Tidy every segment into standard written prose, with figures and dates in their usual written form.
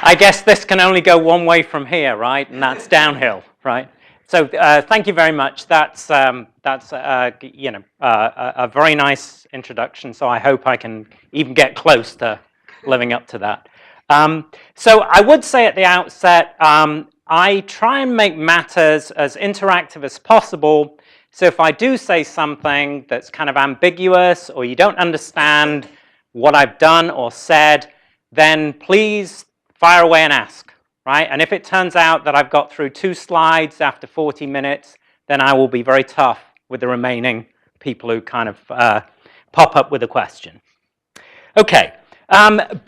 I guess this can only go one way from here, right? And that's downhill, right? So thank you very much. That's a very nice introduction. So I hope I can even get close to living up to that. So I would say at the outset, I try and make matters as interactive as possible. So if I do say something that's kind of ambiguous or you don't understand what I've done or said, then please fire away and ask, right? And if it turns out that I've got through 2 slides after 40 minutes, then I will be very tough with the remaining people who kind of pop up with a question. Okay,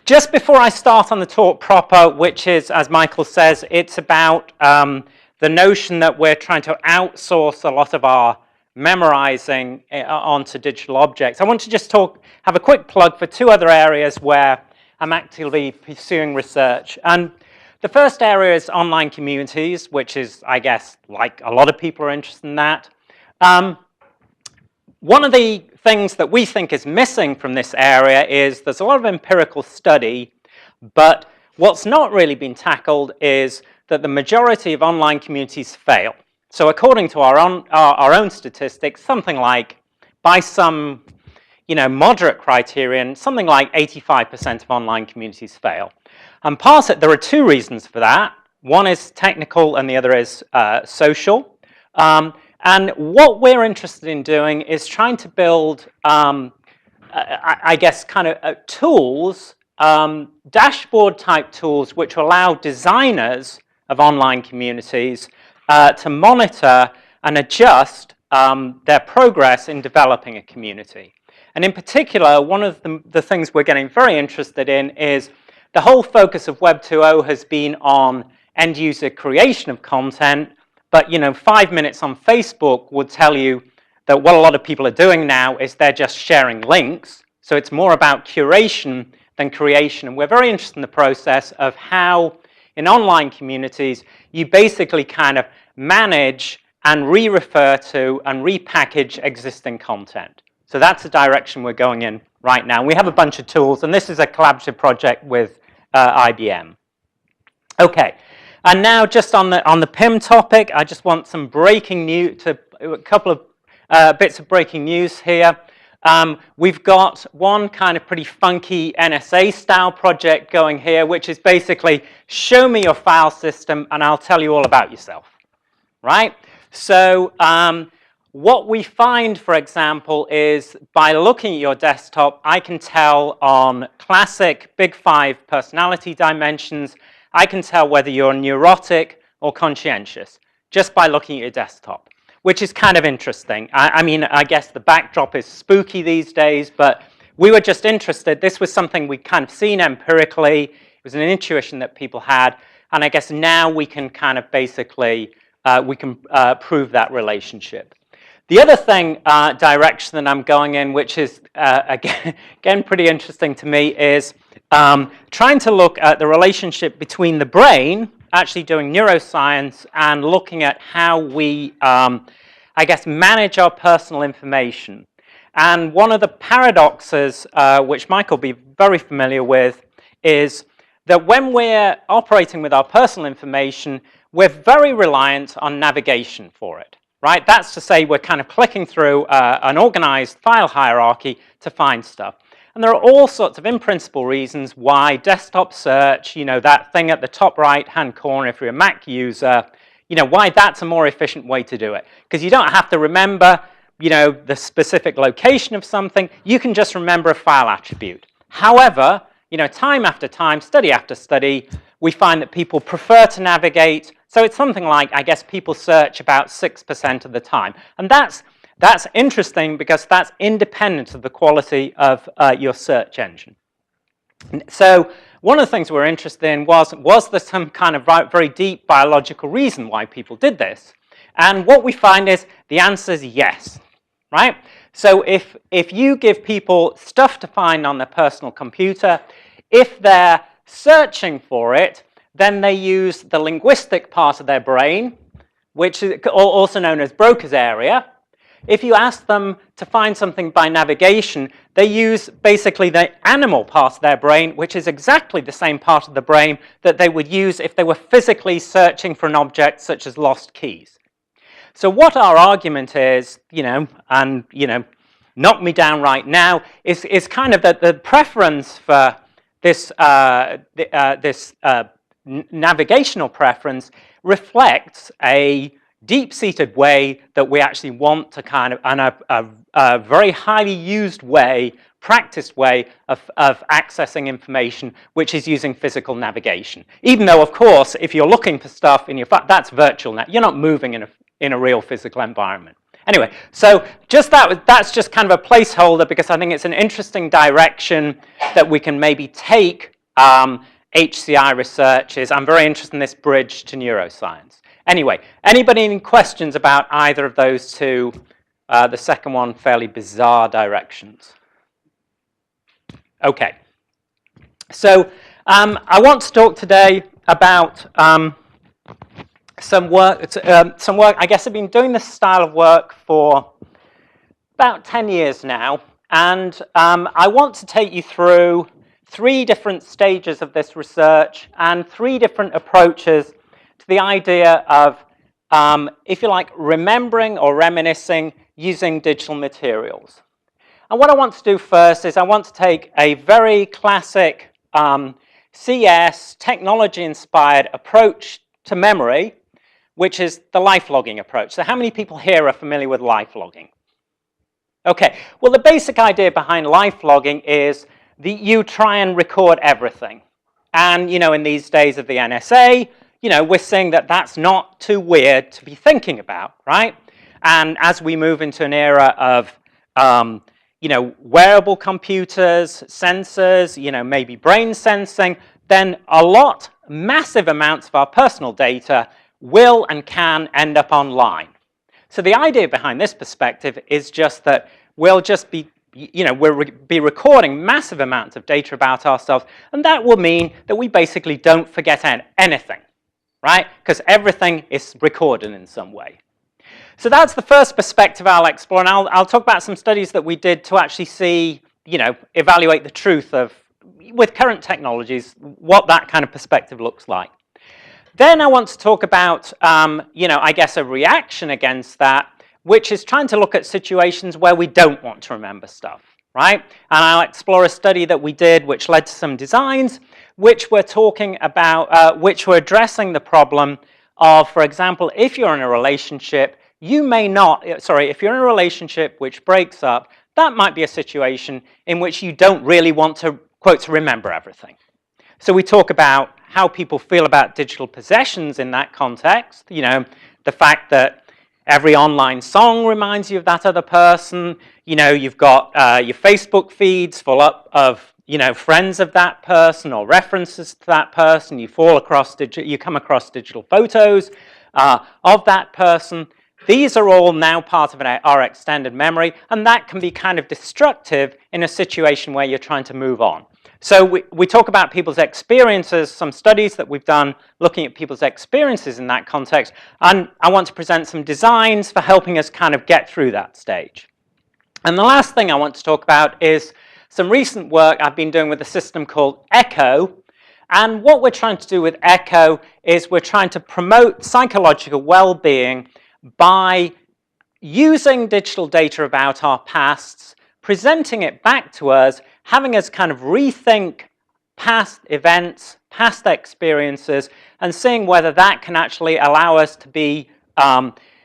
just before I start on the talk proper, which is, as Michael says, it's about the notion that we're trying to outsource a lot of our memorizing onto digital objects. I want to just have a quick plug for 2 other areas where I'm actively pursuing research. And the first area is online communities, which is, I guess, like a lot of people are interested in that. One of the things that we think is missing from this area is there's a lot of empirical study, but what's not really been tackled is that the majority of online communities fail. So according to our own statistics, something like, by some moderate criterion, something like 85% of online communities fail. And there are 2 reasons for that. One is technical and the other is social. And what we're interested in doing is trying to build, I guess, kind of tools, dashboard type tools, which allow designers of online communities to monitor and adjust their progress in developing a community. And in particular, one of the things we're getting very interested in is the whole focus of Web 2.0 has been on end-user creation of content, but 5 minutes on Facebook would tell you that what a lot of people are doing now is they're just sharing links. So it's more about curation than creation. And we're very interested in the process of how, in online communities, you basically kind of manage and re-refer to and repackage existing content. So that's the direction we're going in right now. We have a bunch of tools, and this is a collaborative project with IBM. Okay, and now just on the PIM topic, I just want some breaking news, a couple of bits of breaking news here. We've got one kind of pretty funky NSA-style project going here, which is basically, show me your file system, and I'll tell you all about yourself, right? So what we find, for example, is by looking at your desktop, I can tell on classic Big 5 personality dimensions, I can tell whether you're neurotic or conscientious just by looking at your desktop, which is kind of interesting. I mean, I guess the backdrop is spooky these days, but we were just interested. This was something we'd kind of seen empirically. It was an intuition that people had, and I guess now we can kind of basically, prove that relationship. The other direction that I'm going in, which is, again, pretty interesting to me, is trying to look at the relationship between the brain, actually doing neuroscience, and looking at how we, I guess, manage our personal information. And one of the paradoxes, which Michael will be very familiar with, is that when we're operating with our personal information, we're very reliant on navigation for it. Right? That's to say we're kind of clicking through an organized file hierarchy to find stuff. And there are all sorts of in-principle reasons why desktop search, that thing at the top right-hand corner if you're a Mac user, why that's a more efficient way to do it. Because you don't have to remember, the specific location of something. You can just remember a file attribute. However, time after time, study after study, we find that people prefer to navigate. So it's something like, I guess, people search about 6% of the time. And that's interesting because that's independent of the quality of your search engine. So one of the things we're interested in was there some kind of very deep biological reason why people did this? And what we find is the answer is yes, right? So if you give people stuff to find on their personal computer, if they're searching for it, then they use the linguistic part of their brain, which is also known as Broca's area. if you ask them to find something by navigation, they use basically the animal part of their brain, which is exactly the same part of the brain that they would use if they were physically searching for an object such as lost keys. So what our argument is, knock me down right now, is kind of that the preference for this, navigational preference reflects a deep-seated way that we actually want to kind of, and a very highly used way, practiced way of accessing information, which is using physical navigation. Even though, of course, if you're looking for stuff in your phone, that's virtual. You're not moving in a real physical environment. Anyway, so that's just kind of a placeholder because I think it's an interesting direction that we can maybe take HCI research. I'm very interested in this bridge to neuroscience. Anyway, anybody any questions about either of those two, the second one, fairly bizarre directions? Okay. So I want to talk today about some work. I guess I've been doing this style of work for about 10 years now, and I want to take you through 3 different stages of this research and 3 different approaches to the idea of, if you like, remembering or reminiscing using digital materials. And what I want to do first is I want to take a very classic CS, technology-inspired approach to memory, which is the lifelogging approach. So how many people here are familiar with lifelogging? Okay, well, the basic idea behind lifelogging is that you try and record everything. And, in these days of the NSA, we're seeing that that's not too weird to be thinking about, right? And as we move into an era of, wearable computers, sensors, maybe brain sensing, then massive amounts of our personal data will and can end up online. So the idea behind this perspective is just that we'll just be, we'll be recording massive amounts of data about ourselves, and that will mean that we basically don't forget anything, right? Because everything is recorded in some way. So that's the first perspective I'll explore, and I'll talk about some studies that we did to actually see, evaluate the truth of, with current technologies, what that kind of perspective looks like. Then I want to talk about, I guess a reaction against that, which is trying to look at situations where we don't want to remember stuff, right? And I'll explore a study that we did which led to some designs which were talking about, which were addressing the problem of, for example, if you're in a relationship, if you're in a relationship which breaks up, that might be a situation in which you don't really want to, quote, to remember everything. So we talk about how people feel about digital possessions in that context, the fact that every online song reminds you of that other person, you've got your Facebook feeds full up of, friends of that person or references to that person, you come across digital photos of that person. These are all now part of our extended memory, and that can be kind of destructive in a situation where you're trying to move on. So we talk about people's experiences, some studies that we've done looking at people's experiences in that context, and I want to present some designs for helping us kind of get through that stage. And the last thing I want to talk about is some recent work I've been doing with a system called Echo. And what we're trying to do with Echo is we're trying to promote psychological well-being by using digital data about our pasts, presenting it back to us, having us kind of rethink past events, past experiences, and seeing whether that can actually allow us to be,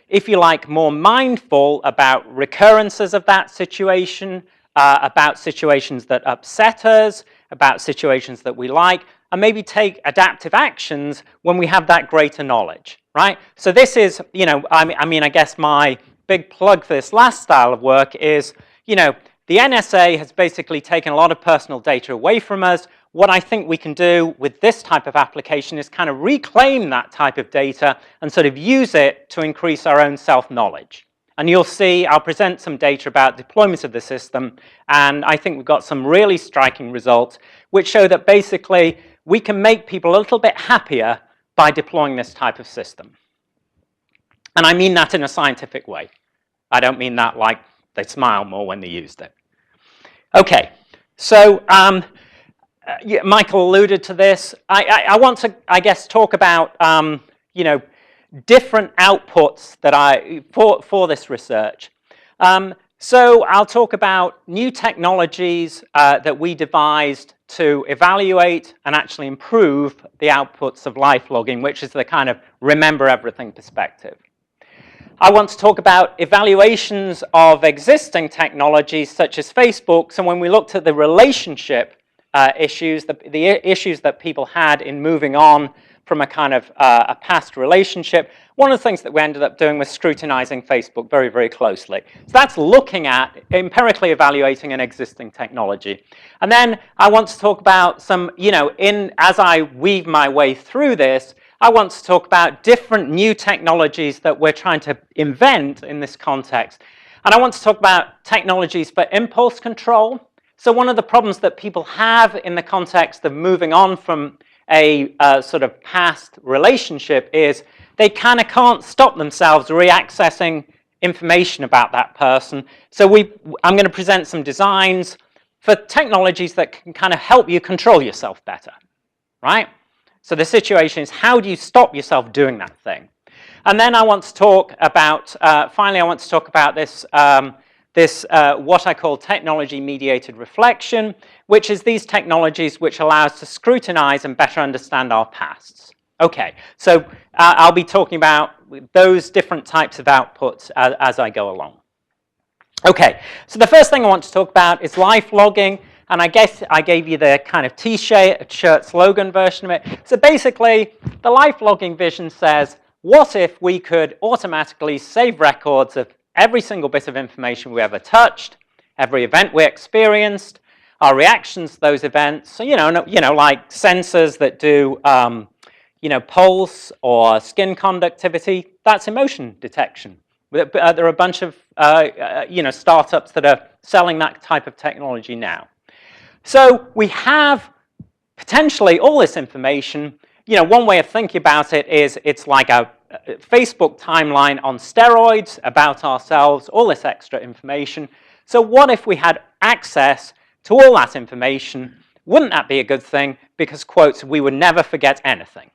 if you like, more mindful about recurrences of that situation, about situations that upset us, about situations that we like, and maybe take adaptive actions when we have that greater knowledge, right? So this is, I guess my big plug for this last style of work is, the NSA has basically taken a lot of personal data away from us. What I think we can do with this type of application is kind of reclaim that type of data and sort of use it to increase our own self-knowledge. And you'll see, I'll present some data about deployment of the system, and I think we've got some really striking results which show that basically we can make people a little bit happier by deploying this type of system. And I mean that in a scientific way. I don't mean that like they smile more when they used it. Okay, so yeah, Michael alluded to this. I want to, I guess, talk about you know, different outputs that for this research. So I'll talk about new technologies that we devised to evaluate and actually improve the outputs of lifelogging, which is the kind of remember everything perspective. I want to talk about evaluations of existing technologies such as Facebook. So when we looked at the relationship issues, the issues that people had in moving on from a kind of a past relationship, one of the things that we ended up doing was scrutinizing Facebook very, very closely. So that's looking at, empirically evaluating an existing technology. And then I want to talk about some, you know, as I weave my way through this, I want to talk about different new technologies that we're trying to invent in this context. And I want to talk about technologies for impulse control. So one of the problems that people have in the context of moving on from a sort of past relationship is they kind of can't stop themselves reaccessing information about that person. So I'm going to present some designs for technologies that can kind of help you control yourself better, right? So the situation is, how do you stop yourself doing that thing? And then I want to talk about, finally I want to talk about this what I call technology-mediated reflection, which is these technologies which allow us to scrutinize and better understand our pasts. Okay, so I'll be talking about those different types of outputs as I go along. Okay, so the first thing I want to talk about is lifelogging, and I guess I gave you the kind of T-shirt slogan version of it. So basically, the lifelogging vision says, what if we could automatically save records of every single bit of information we ever touched, every event we experienced, our reactions to those events. So, you know, like sensors that do, you know, pulse or skin conductivity, that's emotion detection. There are a bunch of, you know, startups that are selling that type of technology now. So we have potentially all this information. You know, one way of thinking about it is it's like a Facebook timeline on steroids about ourselves, all this extra information. So what if we had access to all that information? Wouldn't that be a good thing? Because, quotes, we would never forget anything.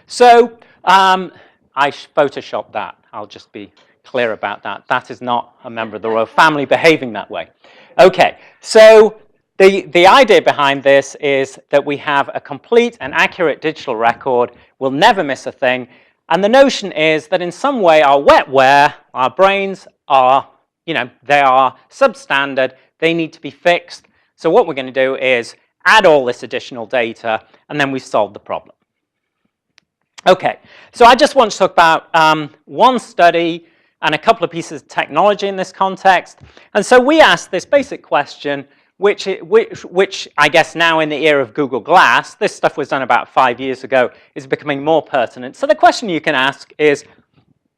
So I photoshopped that. I'll just be clear about that. That is not a member of the royal family behaving that way. Okay, so the idea behind this is that we have a complete and accurate digital record. We'll never miss a thing. And the notion is that in some way our wetware, our brains are, you know, they are substandard. They need to be fixed. So what we're going to do is add all this additional data, and then we've solved the problem. Okay, so I just want to talk about one study and a couple of pieces of technology in this context. And so we asked this basic question, which I guess now in the era of Google Glass, this stuff was done about 5 years ago, is becoming more pertinent. So the question you can ask is,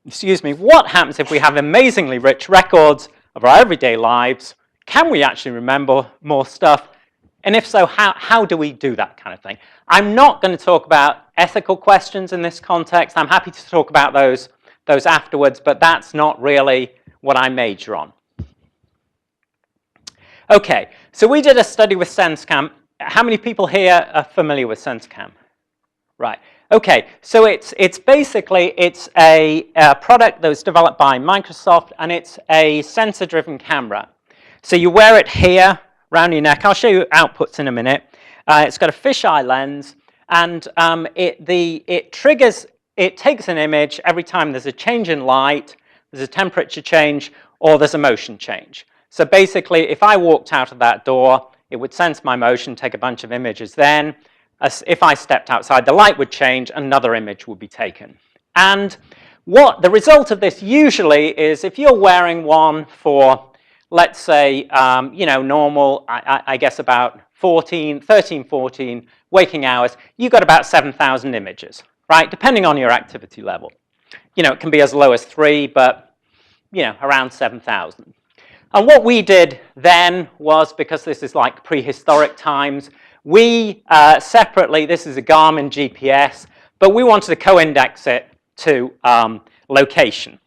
excuse me, what happens if we have amazingly rich records of our everyday lives? Can we actually remember more stuff? And if so, how do we do that kind of thing? I'm not going to talk about ethical questions in this context. I'm happy to talk about those afterwards, but that's not really what I major on. Okay, so we did a study with SenseCam. How many people here are familiar with SenseCam? Right. Okay, so it's basically a product that was developed by Microsoft, and it's a sensor-driven camera. So you wear it here around your neck. I'll show you outputs in a minute. It's got a fisheye lens, and it takes an image every time there's a change in light, there's a temperature change, or there's a motion change. So basically, if I walked out of that door, it would sense my motion, take a bunch of images. Then, if I stepped outside, the light would change, another image would be taken. And what the result of this usually is, if you're wearing one for, let's say, you know, normal, I guess about 13, 14 waking hours, you've got about 7,000 images, right? Depending on your activity level. You know, it can be as low as 3, but, you know, around 7,000. And what we did then was, because this is like prehistoric times, we separately, this is a Garmin GPS, but we wanted to co-index it to location.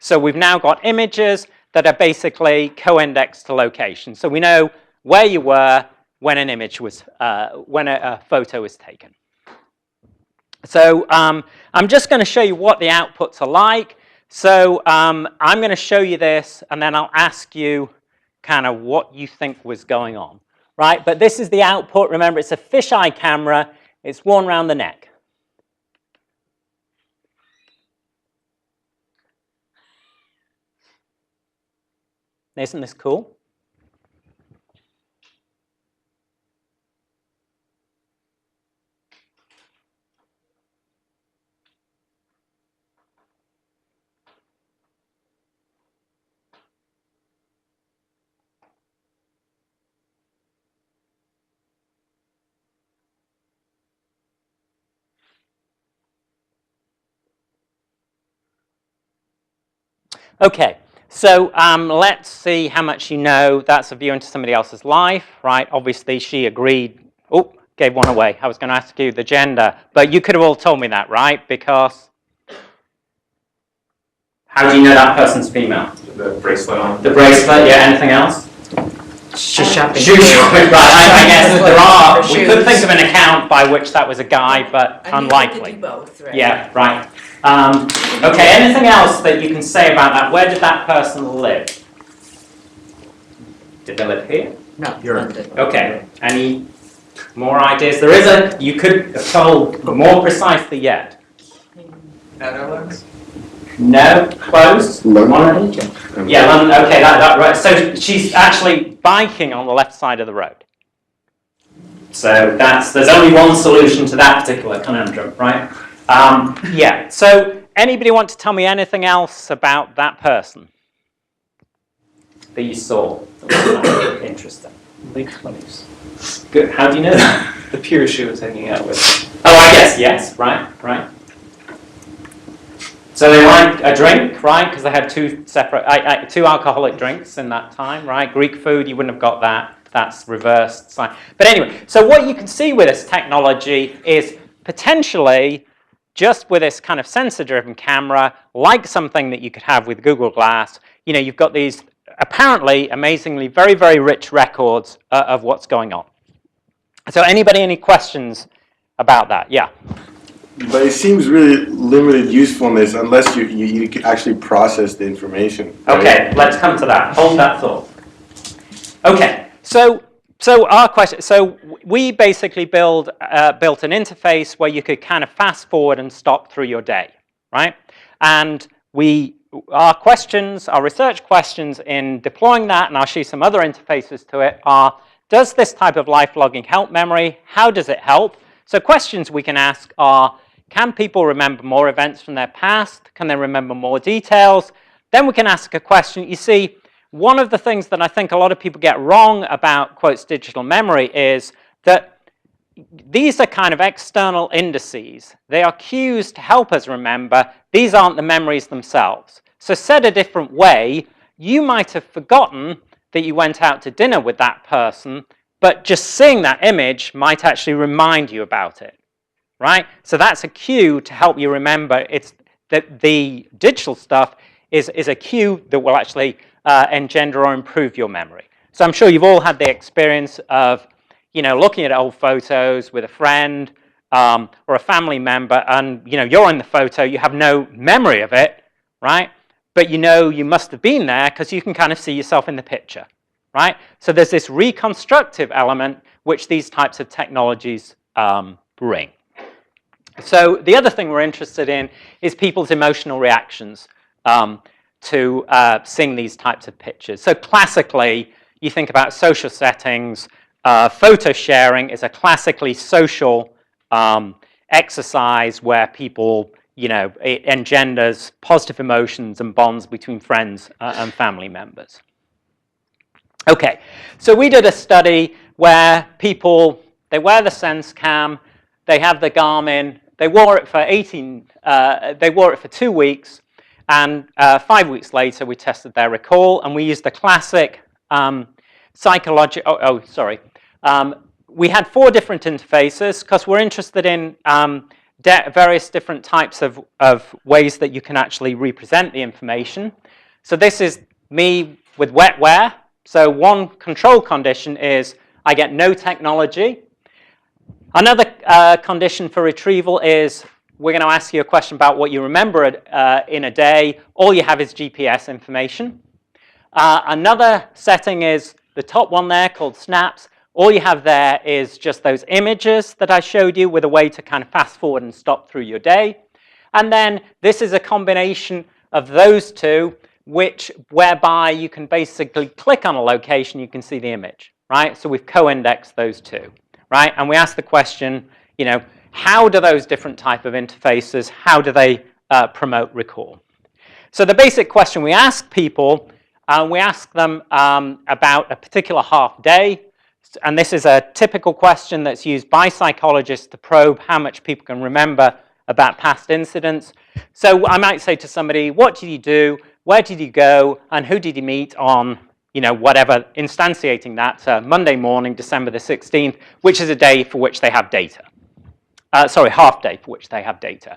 So we've now got images that are basically co-indexed to location. So we know where you were when an image was, when a photo was taken. So I'm just going to show you what the outputs are like. So I'm going to show you this, and then I'll ask you kind of what you think was going on, right? But this is the output. Remember, it's a fisheye camera. It's worn around the neck. Isn't this cool? Okay, so let's see how much you know. That's a view into somebody else's life, right? Obviously, she agreed. Oh, gave one away. I was going to ask you the gender, but you could have all told me that, right? Because how do you know that person's female? The bracelet on. The bracelet, yeah. Anything else? Shoe shopping. Shoe shopping, right. I guess there are. We could think of an account by which that was a guy, but unlikely. Do both, right? Yeah, right. Okay, anything else that you can say about that? Where did that person live? Did they live here? No, Europe. London. Okay, any more ideas? There is a, you could have told more precisely yet. Netherlands? No, close. London? Yeah, London, okay, that right. So she's actually biking on the left side of the road. So there's only one solution to that particular conundrum, right? Yeah, so anybody want to tell me anything else about that person that you saw that was interesting? Lake place. Good, how do you know that? The peer she was hanging out with. Oh, I guess, yes, right. So they liked a drink, right? Because they had two separate, two alcoholic drinks in that time, right? Greek food, you wouldn't have got that. That's reversed. But anyway, so what you can see with this technology is potentially, just with this kind of sensor-driven camera, like something that you could have with Google Glass, you know, you've got these apparently, amazingly, very, very rich records of what's going on. So anybody, any questions about that? Yeah. But it seems really limited usefulness unless you can actually process the information. Right? Okay, let's come to that. Hold that thought. Okay, so our question. So we basically built an interface where you could kind of fast forward and stop through your day, right? And our questions, our research questions in deploying that, and I'll show you some other interfaces to it, are: does this type of life logging help memory? How does it help? So questions we can ask are: can people remember more events from their past? Can they remember more details? Then we can ask a question. You see, one of the things that I think a lot of people get wrong about, quotes, digital memory is that these are kind of external indices. They are cues to help us remember. These aren't the memories themselves. So said a different way, you might have forgotten that you went out to dinner with that person, but just seeing that image might actually remind you about it, right? So that's a cue to help you remember. It's that the digital stuff is a cue that will actually engender or improve your memory. So I'm sure you've all had the experience of, you know, looking at old photos with a friend or a family member, and you know, you're in the photo, you have no memory of it, right? But you know you must have been there because you can kind of see yourself in the picture, right? So there's this reconstructive element which these types of technologies bring. So the other thing we're interested in is people's emotional reactions to seeing these types of pictures. So classically, you think about social settings, photo sharing is a classically social exercise where people, you know, it engenders positive emotions and bonds between friends and family members. Okay, so we did a study where people, they wear the SenseCam, they have the Garmin, they wore it for 2 weeks, and 5 weeks later we tested their recall, and we used the classic we had 4 different interfaces because we're interested in various different types of ways that you can actually represent the information. So this is me with wetware. So one control condition is I get no technology. Another condition for retrieval is we're going to ask you a question about what you remember in a day. All you have is GPS information. Another setting is the top one there called snaps. All you have there is just those images that I showed you with a way to kind of fast forward and stop through your day. And then this is a combination of those two, whereby you can basically click on a location, you can see the image, right? So we've co-indexed those two, right? And we ask the question, you know, how do those different type of interfaces, how do they promote recall? So the basic question we ask people, we ask them about a particular half day. And this is a typical question that's used by psychologists to probe how much people can remember about past incidents. So I might say to somebody, what did you do? Where did you go? And who did you meet on, you know, whatever, instantiating that Monday morning, December the 16th, which is a day for which they have data. Sorry, half day for which they have data,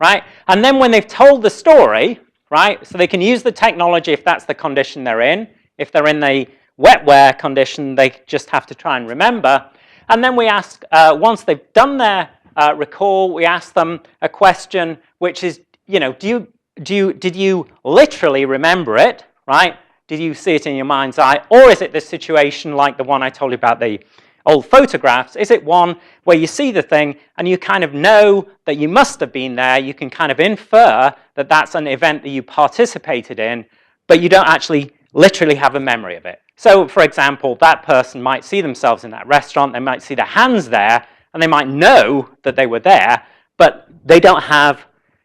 right? And then when they've told the story, right, so they can use the technology if that's the condition they're in. If they're in the wetware condition, they just have to try and remember. And then we ask, once they've done their recall, we ask them a question which is, you know, did you literally remember it, right? Did you see it in your mind's eye? Or is it this situation like the one I told you about, the old photographs? Is it one where you see the thing and you kind of know that you must have been there, you can kind of infer that that's an event that you participated in, but you don't actually literally have a memory of it. So, for example, that person might see themselves in that restaurant, they might see their hands there, and they might know that they were there, but they don't have,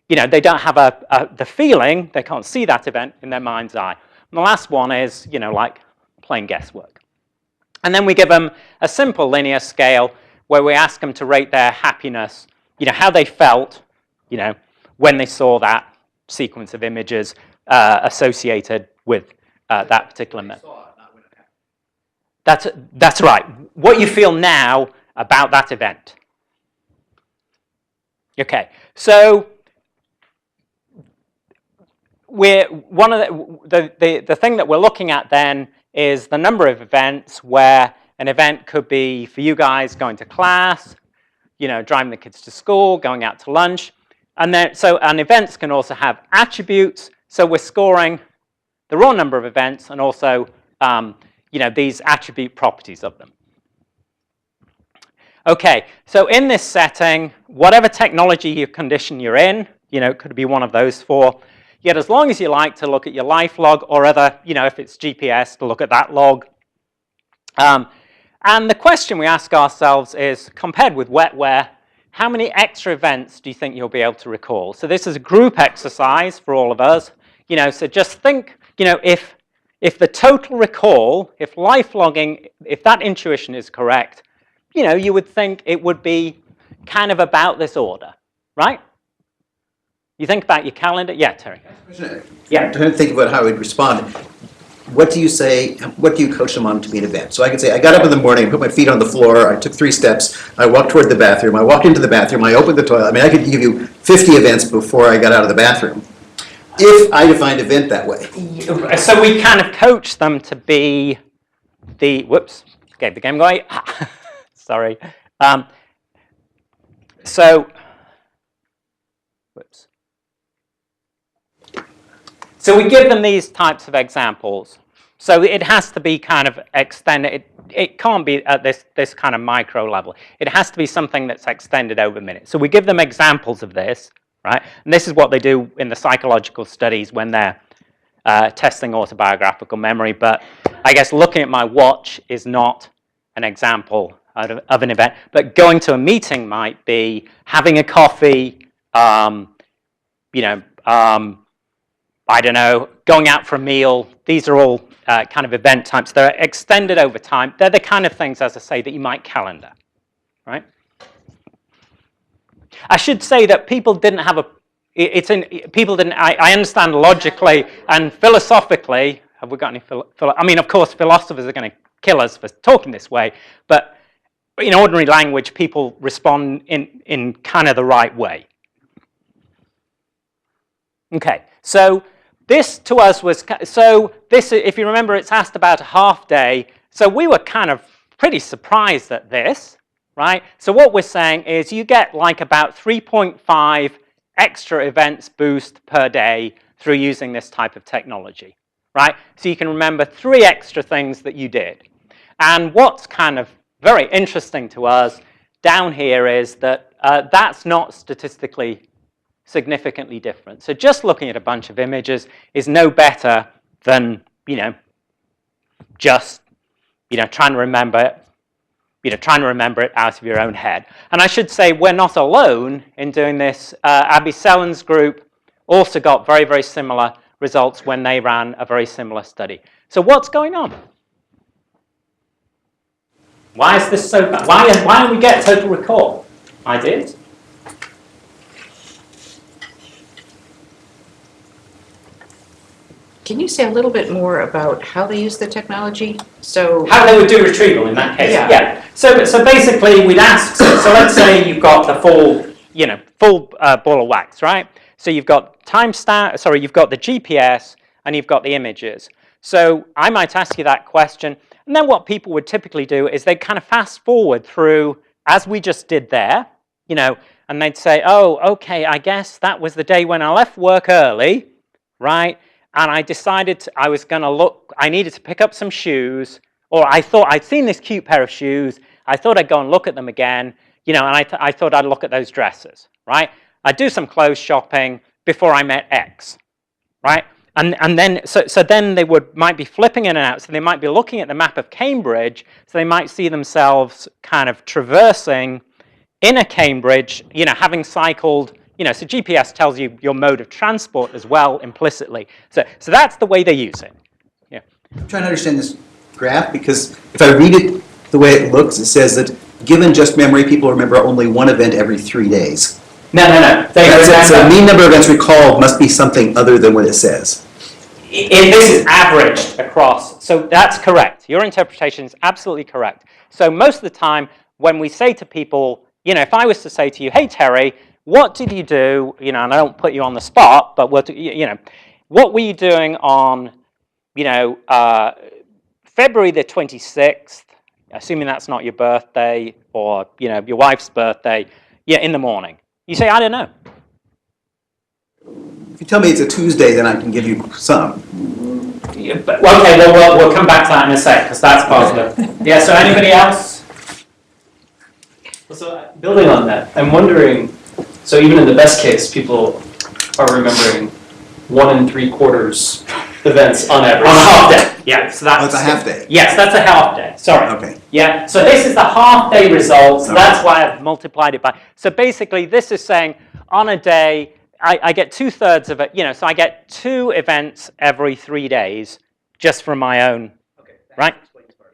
you know, they don't have the feeling, they can't see that event in their mind's eye. And the last one is, you know, like playing guesswork. And then we give them a simple linear scale where we ask them to rate their happiness, you know, how they felt, you know, when they saw that sequence of images associated with that particular event. That's right. What you feel now about that event. Okay, so the thing that we're looking at then is the number of events where an event could be for you guys going to class, you know, driving the kids to school, going out to lunch, and then events can also have attributes. So we're scoring the raw number of events and also you know, these attribute properties of them. Okay, so in this setting, whatever technology or condition you're in, you know, it could be one of those four. Yet as long as you like to look at your life log or other, you know, if it's GPS, to look at that log. And the question we ask ourselves is, compared with wetware, how many extra events do you think you'll be able to recall? So this is a group exercise for all of us. You know, so just think, you know, if the total recall, if life logging, if that intuition is correct, you know, you would think it would be kind of about this order, right? You think about your calendar. Yeah, Terry. Yeah, I'm trying to think about how we'd respond. What do you say, what do you coach them on to be an event? So I could say, I got up in the morning, I put my feet on the floor, I took 3 steps, I walked toward the bathroom, I walked into the bathroom, I opened the toilet. I mean, I could give you 50 events before I got out of the bathroom, if I defined event that way. So we kind of coach them to be the, whoops, gave the game away. Sorry. Whoops. So we give them these types of examples. So it has to be kind of extended. It can't be at this kind of micro level. It has to be something that's extended over minutes. So we give them examples of this, right? And this is what they do in the psychological studies when they're testing autobiographical memory. But I guess looking at my watch is not an example of an event. But going to a meeting might be having a coffee, you know, I don't know, going out for a meal. These are all kind of event types. They're extended over time. They're the kind of things, as I say, that you might calendar, right? I should say that people didn't have I understand logically and philosophically, have we got any, I mean, of course, philosophers are going to kill us for talking this way, but in ordinary language, people respond in kind of the right way. Okay, so this to us was, so this, if you remember, it's asked about a half day. So we were kind of pretty surprised at this, right? So what we're saying is you get like about 3.5 extra events boost per day through using this type of technology, right? So you can remember 3 extra things that you did. And what's kind of very interesting to us down here is that that's not statistically significantly different. So just looking at a bunch of images is no better than, just, trying to remember it, out of your own head. And I should say we're not alone in doing this. Abby Sellen's group also got very, very similar results when they ran a very similar study. So what's going on? Why is this so bad? Why don't we get total recall? Ideas? Can you say a little bit more about how they use the technology? So how they would do retrieval in that case? Yeah. So basically, we'd ask. So let's say you've got the full ball of wax, right? So you've got you've got the GPS and you've got the images. So I might ask you that question, and then what people would typically do is they'd kind of fast forward through, as we just did there, and they'd say, oh, okay, I guess that was the day when I left work early, right? And I decided I was going to look, I needed to pick up some shoes, or I thought I'd seen this cute pair of shoes, I thought I'd go and look at them again, and I thought I'd look at those dresses, right? I'd do some clothes shopping before I met X, right? And then, so then they might be flipping in and out, so they might be looking at the map of Cambridge, so they might see themselves kind of traversing inner Cambridge, having cycled, so GPS tells you your mode of transport as well implicitly. So that's the way they use it. Yeah. I'm trying to understand this graph because if I read it the way it looks, it says that given just memory, people remember only one event every 3 days. No. So mean number of events recalled must be something other than what it says. This is averaged across. So that's correct. Your interpretation is absolutely correct. So most of the time when we say to people, if I was to say to you, hey, Terry, what did you do, and I don't put you on the spot, but what were you doing on, February the 26th, assuming that's not your birthday or, your wife's birthday, in the morning? You say, I don't know. If you tell me it's a Tuesday, then I can give you some. Yeah, but, okay, well, we'll come back to that in a sec, because that's positive. Yeah, so anybody else? So building on that, I'm wondering, so even in the best case, people are remembering 1 3/4 events on average. On a half day. Yeah, so that's a half day. Yes, that's a half day. Sorry. Okay. Yeah, so this is the half day results. So Okay. that's why I've multiplied it by. So basically, this is saying on a day, I get 2/3 of it. So I get 2 events every 3 days just from my own. Okay. Right?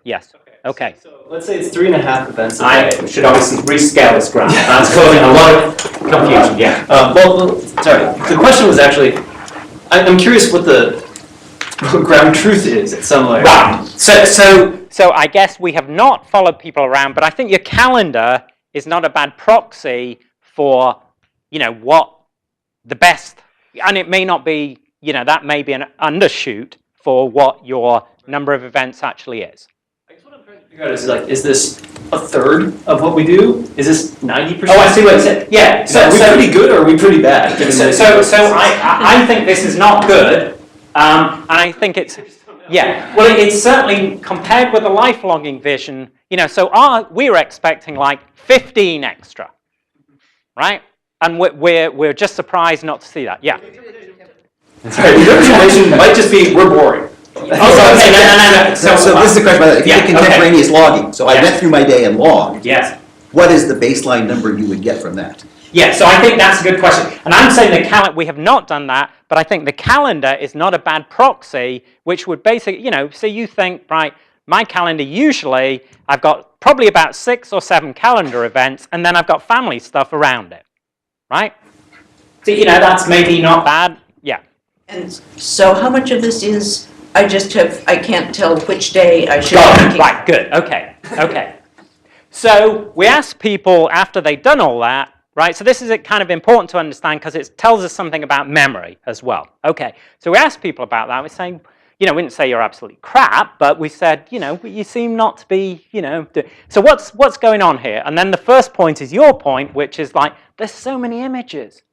Yes. Okay. So let's say it's 3.5 events a I day. should obviously rescale this graph. That's causing a lot of confusion. Yeah. Well, sorry. The question was actually, I'm curious what the ground truth is at some level. Right. So I guess we have not followed people around, but I think your calendar is not a bad proxy for, what the best, and it may not be, that may be an undershoot for what your number of events actually is. I guess what I'm trying to figure out is this a third of what we do? Is this 90%? Oh, I see what it said. Yeah. So are we pretty good or are we pretty bad? I think this is not good, and I think it's, yeah. Well, it's certainly compared with the lifelogging vision, so we were expecting like 15 extra, right? And we're just surprised not to see that. Yeah. Sorry, the interpretation might just be we're boring. Oh, okay, no. So this is the question about if you get contemporaneous logging. So I went through my day and logged. Yes. What is the baseline number you would get from that? Yeah, so I think that's a good question. And I'm saying the calendar, we have not done that, but I think the calendar is not a bad proxy, which would basically, so you think, right, my calendar usually, I've got probably about 6 or 7 calendar events, and then I've got family stuff around it, right? So, that's maybe not bad. Yeah. And so how much of this is, I can't tell which day I should Got be it. thinking. Right, good, okay. So we asked people after they'd done all that, right? So this is kind of important to understand because it tells us something about memory as well. Okay, so we asked people about that. We're saying, you know, we didn't say you're absolutely crap, but we said, you know, you seem not to be, you know. So what's going on here? And then the first point is your point, which is like, there's so many images,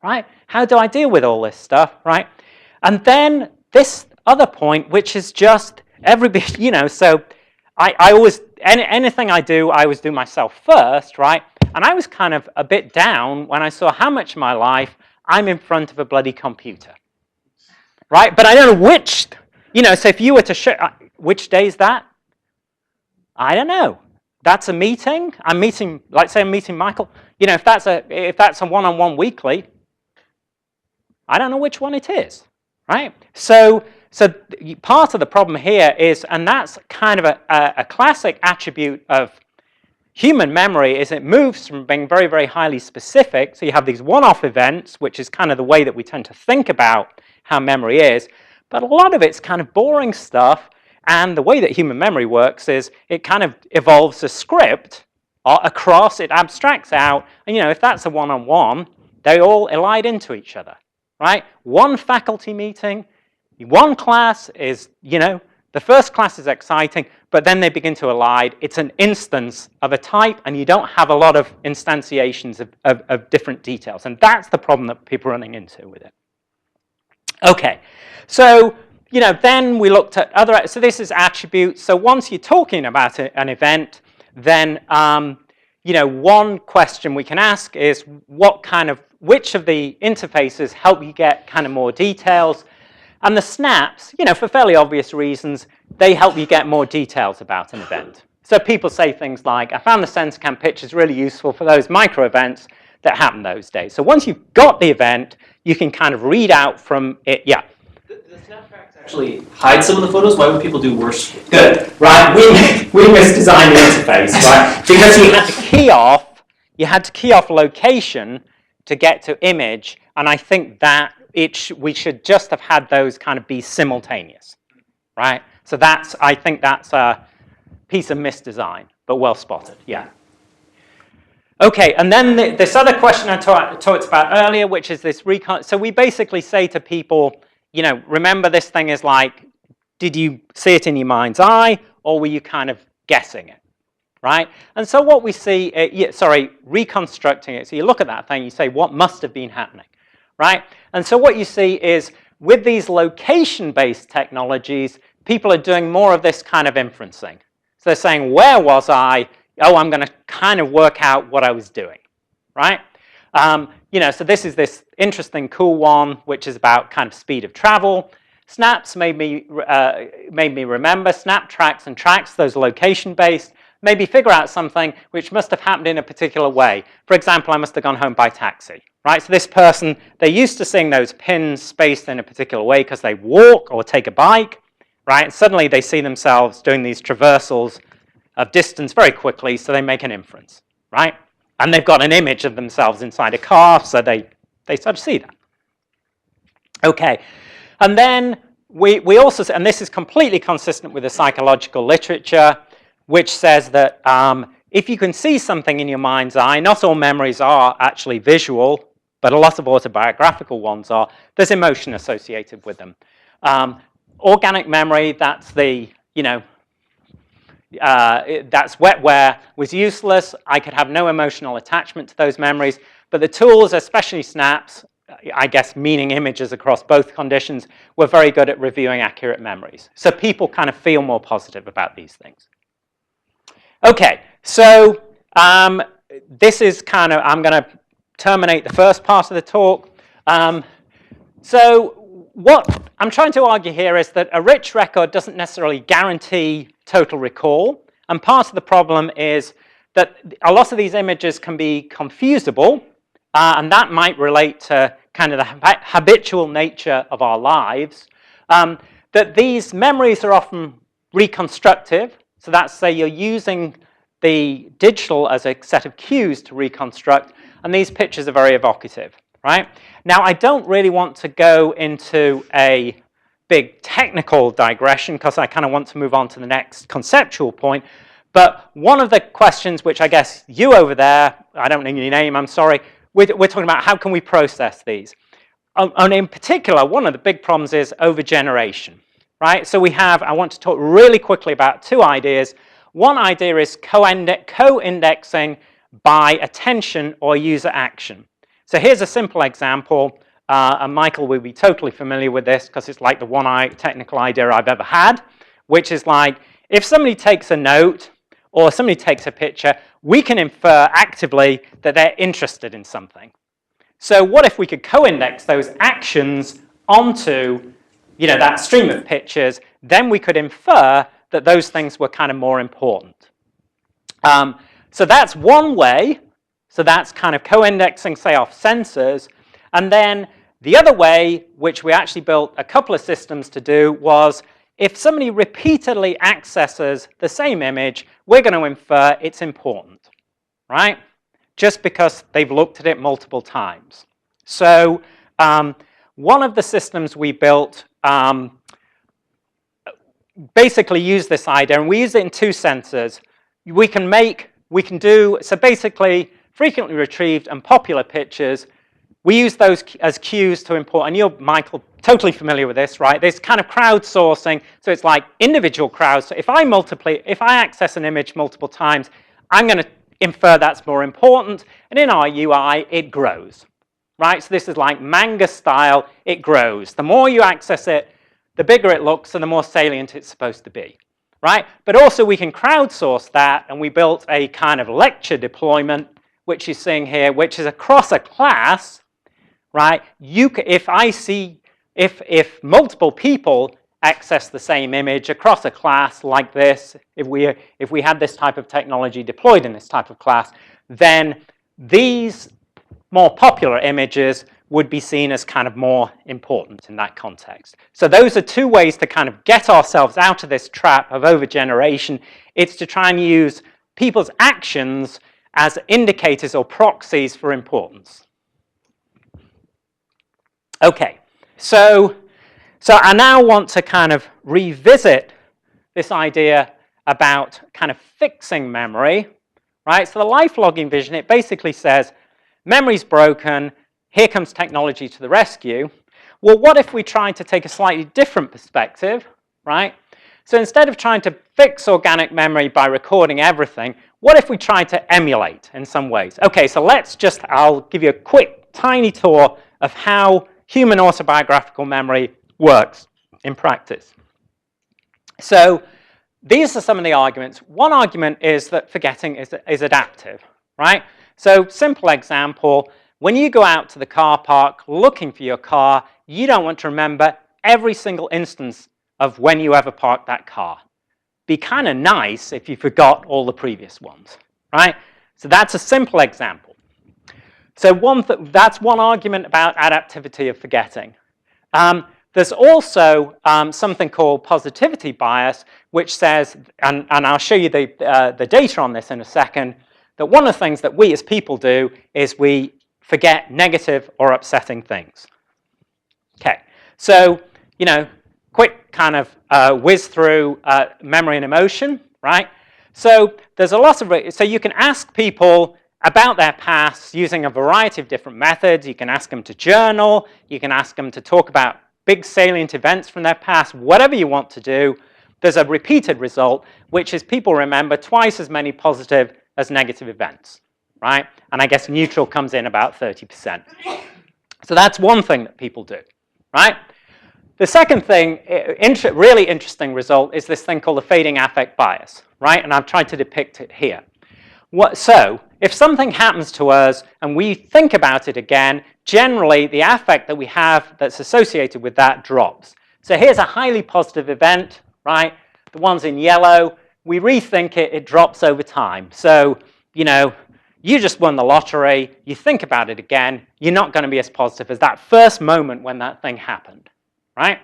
right? How do I deal with all this stuff, right? And then this other point, which is just everybody, you know, so I always, anything I do, I always do myself first, right? And I was kind of a bit down when I saw how much of my life I'm in front of a bloody computer, right? But I don't know which, you know, so if you were to show, which day is that? I don't know. That's a meeting. I'm meeting, like say I'm meeting Michael. You know, if that's a one-on-one weekly, I don't know which one it is, right? So part of the problem here is, and that's kind of a classic attribute of human memory, is it moves from being very, very highly specific. So you have these one-off events, which is kind of the way that we tend to think about how memory is. But a lot of it's kind of boring stuff. And the way that human memory works is it kind of evolves a script across, it abstracts out. And, you know, if that's a one-on-one, they all elide into each other, right? One faculty meeting, one class is, you know, the first class is exciting, but then they begin to elide. It's an instance of a type, and you don't have a lot of instantiations of different details. And that's the problem that people are running into with it. Okay, so, you know, then we looked at other, so this is attributes. So once you're talking about an event, then, you know, one question we can ask is which of the interfaces help you get kind of more details? And the snaps, you know, for fairly obvious reasons, they help you get more details about an event. So people say things like, I found the SensorCam pictures really useful for those micro events that happened those days. So once you've got the event, you can kind of read out from it, yeah. The snapbacks actually hide some of the photos? Why would people do worse? Good, right, we misdesigned the interface, right? Because you had to key off location to get to image, and I think that we should just have had those kind of be simultaneous, right? So I think that's a piece of misdesign, but well spotted, yeah. Okay, and then this other question I talked about earlier, which is this recon. So we basically say to people, you know, remember this thing is like, did you see it in your mind's eye, or were you kind of guessing it, right? And so what we see, reconstructing it. So you look at that thing, you say, what must have been happening? Right? And so what you see is with these location-based technologies, people are doing more of this kind of inferencing. So they're saying, where was I? Oh, I'm going to kind of work out what I was doing, right? You know, so this is this interesting, cool one, which is about kind of speed of travel. Snaps made me remember. Snap tracks and tracks, those location-based, maybe figure out something which must have happened in a particular way. For example, I must have gone home by taxi. Right, so this person, they're used to seeing those pins spaced in a particular way because they walk or take a bike, right? And suddenly they see themselves doing these traversals of distance very quickly, so they make an inference, right? And they've got an image of themselves inside a car, so they sort of see that. Okay, and then we also, and this is completely consistent with the psychological literature, which says that if you can see something in your mind's eye, not all memories are actually visual, but a lot of autobiographical ones are, there's emotion associated with them. Organic memory, that's the, you know, that's wetware, was useless. I could have no emotional attachment to those memories, but the tools, especially snaps, I guess meaning images across both conditions, were very good at reviewing accurate memories. So people kind of feel more positive about these things. Okay, so this is kind of, I'm going to terminate the first part of the talk. So what I'm trying to argue here is that a rich record doesn't necessarily guarantee total recall. And part of the problem is that a lot of these images can be confusable, and that might relate to kind of the habitual nature of our lives. That these memories are often reconstructive. So that's, say, you're using the digital as a set of cues to reconstruct, and these pictures are very evocative, right? Now, I don't really want to go into a big technical digression because I kind of want to move on to the next conceptual point, But one of the questions which I guess you over there, I don't know your name, I'm sorry, we're talking about how can we process these. And in particular, one of the big problems is overgeneration, right? So I want to talk really quickly about two ideas. One idea is co-indexing by attention or user action. So here's a simple example, and Michael will be totally familiar with this because it's like the one technical idea I've ever had, which is like, if somebody takes a note or somebody takes a picture, we can infer actively that they're interested in something. So what if we could co-index those actions onto, that stream of pictures, then we could infer that those things were kind of more important. So that's one way. So that's kind of co-indexing, say, off sensors. And then the other way, which we actually built a couple of systems to do, was if somebody repeatedly accesses the same image, we're going to infer it's important, right? Just because they've looked at it multiple times. So one of the systems we built basically used this idea, and we use it in two sensors. So basically, frequently retrieved and popular pictures, we use those as cues to import, and you're, Michael, totally familiar with this, right? This kind of crowdsourcing, so it's like individual crowds. So if I access an image multiple times, I'm going to infer that's more important, and in our UI, it grows, right? So this is like manga style, it grows. The more you access it, the bigger it looks, and the more salient it's supposed to be, right? But also we can crowdsource that, and we built a kind of lecture deployment, which you're seeing here, which is across a class, right? If multiple people access the same image across a class like this, if we had this type of technology deployed in this type of class, then these more popular images would be seen as kind of more important in that context. So those are two ways to kind of get ourselves out of this trap of overgeneration. It's to try and use people's actions as indicators or proxies for importance. Okay, so I now want to kind of revisit this idea about kind of fixing memory, right? So the life-logging vision, it basically says, memory's broken, here comes technology to the rescue. Well, what if we tried to take a slightly different perspective, right? So instead of trying to fix organic memory by recording everything, what if we tried to emulate in some ways? Okay, so I'll give you a quick, tiny tour of how human autobiographical memory works in practice. So these are some of the arguments. One argument is that forgetting is adaptive, right? So simple example, when you go out to the car park looking for your car, you don't want to remember every single instance of when you ever parked that car. Be kind of nice if you forgot all the previous ones, right? So that's a simple example. So that's one argument about adaptivity of forgetting. There's also something called positivity bias, which says, and I'll show you the data on this in a second, that one of the things that we as people do is we forget negative or upsetting things. Okay, so, quick kind of whiz through memory and emotion, right? So there's a lot of, so you can ask people about their past using a variety of different methods. You can ask them to journal, you can ask them to talk about big salient events from their past, whatever you want to do. There's a repeated result, which is people remember twice as many positive as negative events, right? And I guess neutral comes in about 30%. So that's one thing that people do, right? The second thing, really interesting result, is this thing called the fading affect bias, right? And I've tried to depict it here. So if something happens to us and we think about it again, generally the affect that we have that's associated with that drops. So here's a highly positive event, right? The ones in yellow, we rethink it, it drops over time. So, you just won the lottery, you think about it again, you're not going to be as positive as that first moment when that thing happened, right?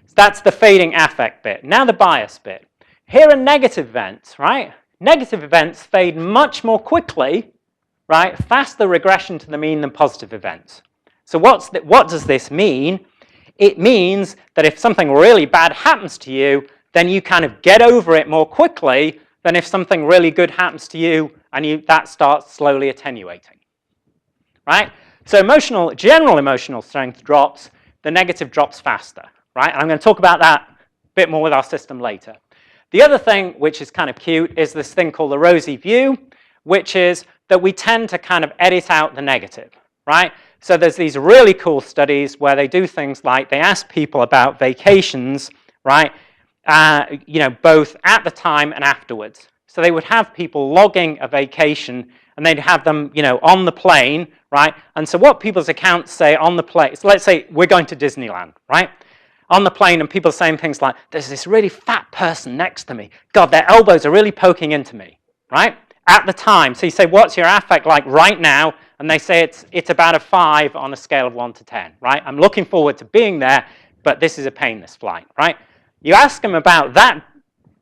So that's the fading affect bit. Now the bias bit. Here are negative events, right? Negative events fade much more quickly, right? Faster regression to the mean than positive events. So what does this mean? It means that if something really bad happens to you, then you kind of get over it more quickly than if something really good happens to you and that starts slowly attenuating, right? So general emotional strength drops, the negative drops faster, right? And I'm going to talk about that a bit more with our system later. The other thing, which is kind of cute, is this thing called the rosy view, which is that we tend to kind of edit out the negative, right? So there's these really cool studies where they do things like they ask people about vacations, right? Both at the time and afterwards. So they would have people logging a vacation and they'd have them, on the plane, right? And so what people's accounts say on the plane, so let's say we're going to Disneyland, right? On the plane and people saying things like, there's this really fat person next to me. God, their elbows are really poking into me, right? At the time. So you say, what's your affect like right now? And they say it's about a 5 on a scale of 1 to 10, right? I'm looking forward to being there, but this is a pain, this flight, right? You ask them about that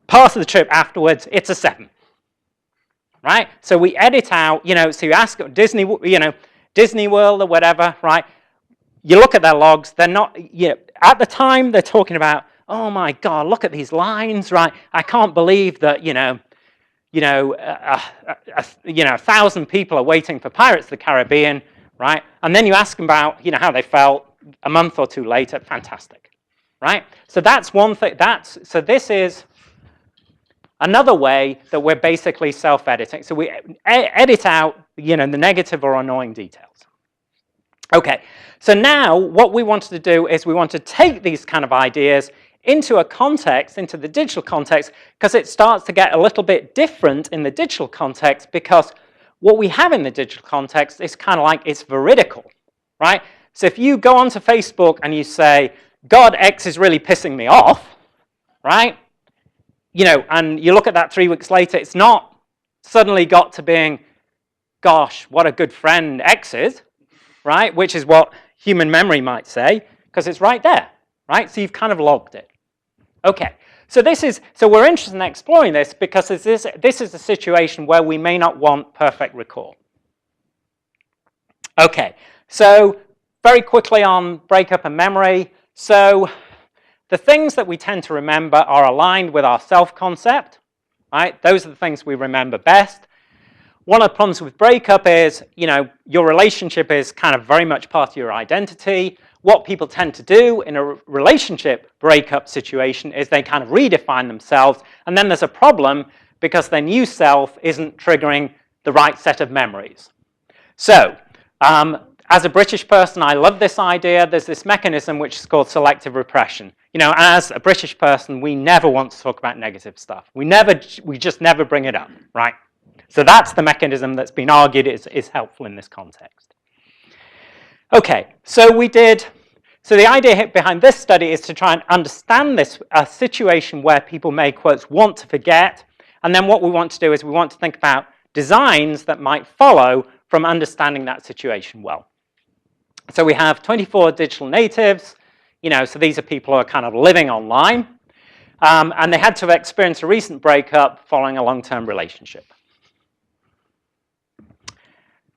part of the trip afterwards, it's a 7, right? So we edit out, so you ask Disney World or whatever, right? You look at their logs, they're not, at the time they're talking about, oh my God, look at these lines, right? I can't believe that, 1,000 people are waiting for Pirates of the Caribbean, right? And then you ask them about, how they felt a month or 2 later, fantastic, right? So that's one thing, so this is another way that we're basically self-editing. So we edit out, the negative or annoying details. Okay, so now what we wanted to do is we want to take these kind of ideas into a context, into the digital context, because it starts to get a little bit different in the digital context, because what we have in the digital context is kind of like it's veridical, right? So if you go onto Facebook and you say, God, X is really pissing me off, right? And you look at that 3 weeks later, it's not suddenly got to being, gosh, what a good friend X is, right? Which is what human memory might say, because it's right there, right? So you've kind of logged it. Okay, so we're interested in exploring this because this is a situation where we may not want perfect recall. Okay, so very quickly on breakup and memory. So the things that we tend to remember are aligned with our self-concept, right? Those are the things we remember best. One of the problems with breakup is, your relationship is kind of very much part of your identity. What people tend to do in a relationship breakup situation is they kind of redefine themselves, and then there's a problem because their new self isn't triggering the right set of memories. So, as a British person, I love this idea. There's this mechanism which is called selective repression. As a British person, we never want to talk about negative stuff. We just never bring it up, right? So that's the mechanism that's been argued is helpful in this context. Okay, so the idea behind this study is to try and understand a situation where people may, quotes, want to forget, and then what we want to do is we want to think about designs that might follow from understanding that situation well. So we have 24 digital natives, so these are people who are kind of living online, and they had to have experienced a recent breakup following a long-term relationship.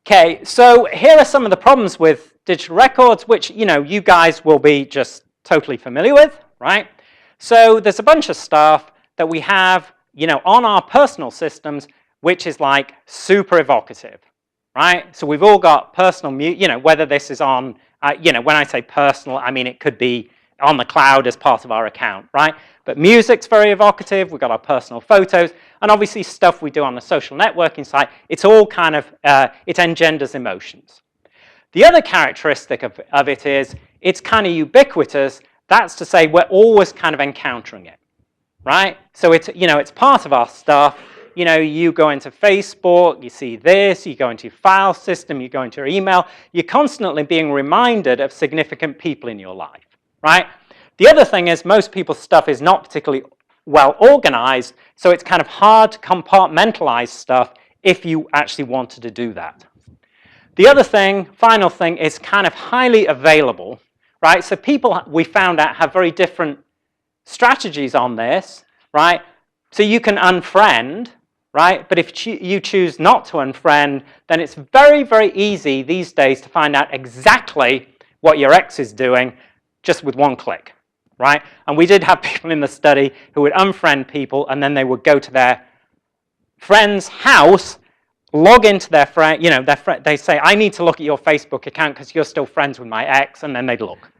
Okay, so here are some of the problems with digital records, which, you guys will be just totally familiar with, right? So there's a bunch of stuff that we have, on our personal systems, which is like super evocative, right? So we've all got personal, whether this is on, when I say personal, I mean it could be on the cloud as part of our account, right? But music's very evocative, we've got our personal photos, and obviously stuff we do on the social networking site, it's all kind of, it engenders emotions. The other characteristic of it is, it's kind of ubiquitous, that's to say we're always kind of encountering it, right? So it's, it's part of our stuff. You go into Facebook, you see this, you go into your file system, you go into your email, you're constantly being reminded of significant people in your life, right? The other thing is most people's stuff is not particularly well organized, so it's kind of hard to compartmentalize stuff if you actually wanted to do that. The other thing, final thing, is kind of highly available, right? So people, we found out, have very different strategies on this, right? So you can unfriend, right? But if you choose not to unfriend, then it's very, very easy these days to find out exactly what your ex is doing just with one click, right? And we did have people in the study who would unfriend people and then they would go to their friend's house, log into their friend, you know, they say, I need to look at your Facebook account because you're still friends with my ex, and then they'd look.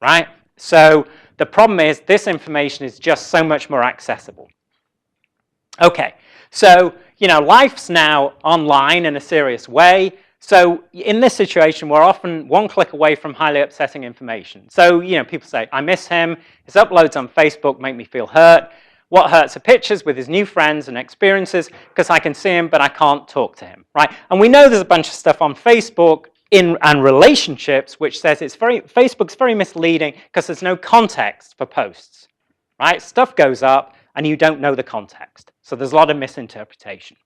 Right? So the problem is this information is just so much more accessible. Okay, so, you know, life's now online in a serious way. So in this situation, we're often one click away from highly upsetting information. So, you know, people say, I miss him, his uploads on Facebook make me feel hurt. What hurts are pictures with his new friends and experiences because I can see him, but I can't talk to him, right? And we know there's a bunch of stuff on Facebook and relationships which says Facebook's very misleading because there's no context for posts, right? Stuff goes up and you don't know the context. So there's a lot of misinterpretation.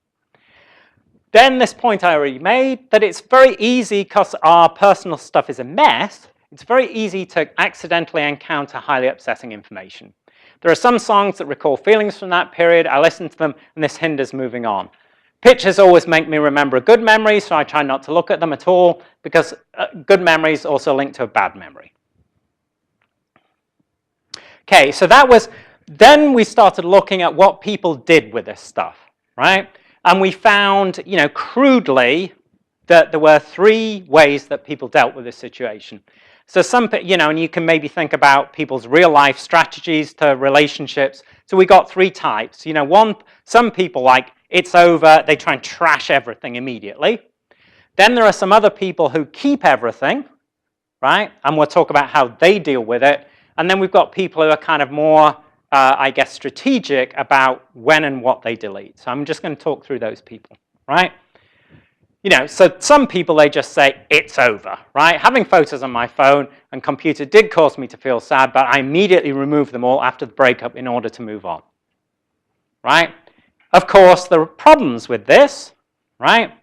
Then this point I already made, that it's very easy, because our personal stuff is a mess, it's very easy to accidentally encounter highly upsetting information. There are some songs that recall feelings from that period, I listen to them, and this hinders moving on. Pictures always make me remember a good memory, so I try not to look at them at all, because good memories also link to a bad memory. Okay, so that was, then we started looking at what people did with this stuff, right? And we found, you know, crudely, that there were 3 ways that people dealt with this situation. So some, you know, and you can maybe think about people's real life strategies to relationships. So we got 3 types. You know, some people like, it's over, they try and trash everything immediately. Then there are some other people who keep everything, right? And we'll talk about how they deal with it. And then we've got people who are kind of more, I guess, strategic about when and what they delete. So I'm just going to talk through those people, right? You know, so some people, they just say, it's over, right? Having photos on my phone and computer did cause me to feel sad, but I immediately removed them all after the breakup in order to move on, right? Of course, there are problems with this, right?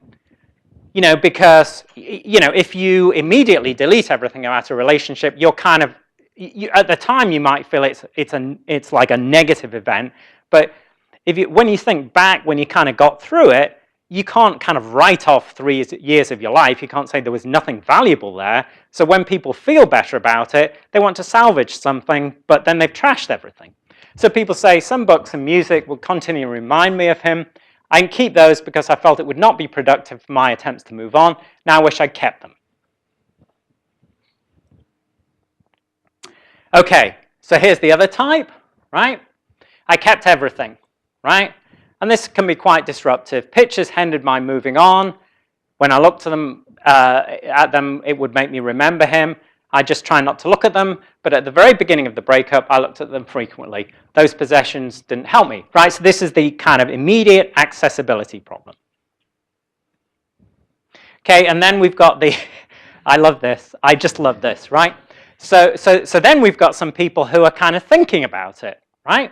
You know, because, you know, if you immediately delete everything about a relationship, you're kind of, at the time you might feel it's like a negative event, but when you think back, when you kind of got through it, you can't kind of write off 3 years of your life. You can't say there was nothing valuable there. So when people feel better about it, they want to salvage something, but then they've trashed everything. So people say, some books and music will continue to remind me of him. I can keep those because I felt it would not be productive for my attempts to move on. Now I wish I'd kept them. Okay, so here's the other type, right? I kept everything, right? And this can be quite disruptive. Pictures hindered my moving on. When I looked at them, it would make me remember him. I just try not to look at them, but at the very beginning of the breakup, I looked at them frequently. Those possessions didn't help me, right? So this is the kind of immediate accessibility problem. Okay, and then we've got the, I love this, I just love this, right? So then we've got some people who are kind of thinking about it, right?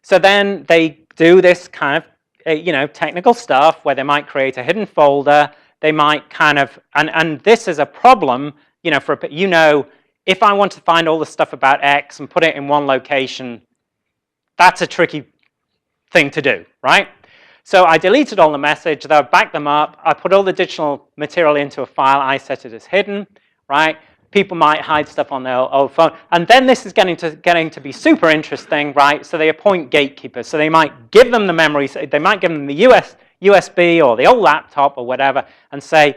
So then they do this kind of, you know, technical stuff where they might create a hidden folder. They might kind of, and this is a problem, you know, if I want to find all the stuff about X and put it in one location, that's a tricky thing to do, right? So I deleted all the message, I backed them up, I put all the digital material into a file, I set it as hidden, right? People might hide stuff on their old phone. And then this is getting to be super interesting, right? So they appoint gatekeepers. So they might give them the memories, they might give them the USB or the old laptop or whatever and say,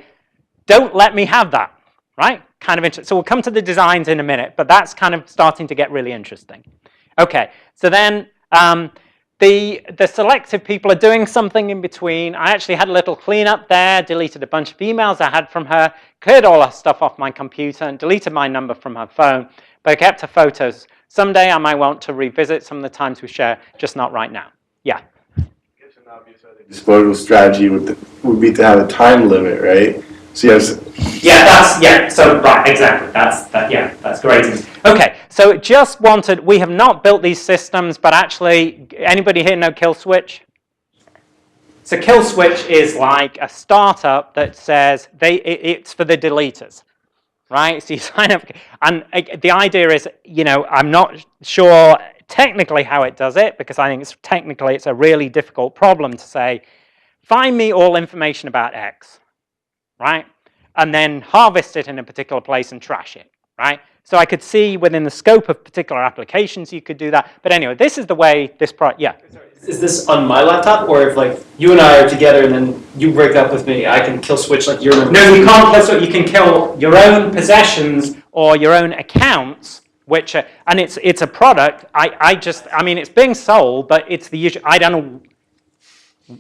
don't let me have that, right? Kind of interesting. So we'll come to the designs in a minute, but that's kind of starting to get really interesting. Okay, so then the selective people are doing something in between. I actually had a little cleanup there, deleted a bunch of emails I had from her, cleared all her stuff off my computer and deleted my number from her phone, but I kept her photos. Someday I might want to revisit some of the times we share, just not right now. Yeah? I guess an obvious disposal strategy would be to have a time limit, right? So yes. Yeah, so right, exactly. That's great. Okay, so just wanted, we have not built these systems, but actually, anybody here know Kill Switch? So Kill Switch is like a startup that says it's for the deleters, right? So you sign up, and the idea is, you know, I'm not sure technically how it does it, because I think it's a really difficult problem to say, find me all information about X, right? And then harvest it in a particular place and trash it, right? So I could see within the scope of particular applications you could do that. But anyway, this is the way this product, yeah. Is this on my laptop, or if like you and I are together and then you break up with me, I can kill switch like your No, you can't kill, so you can kill your own possessions or your own accounts, which, and it's a product, I mean, it's being sold, but it's the usual, I don't know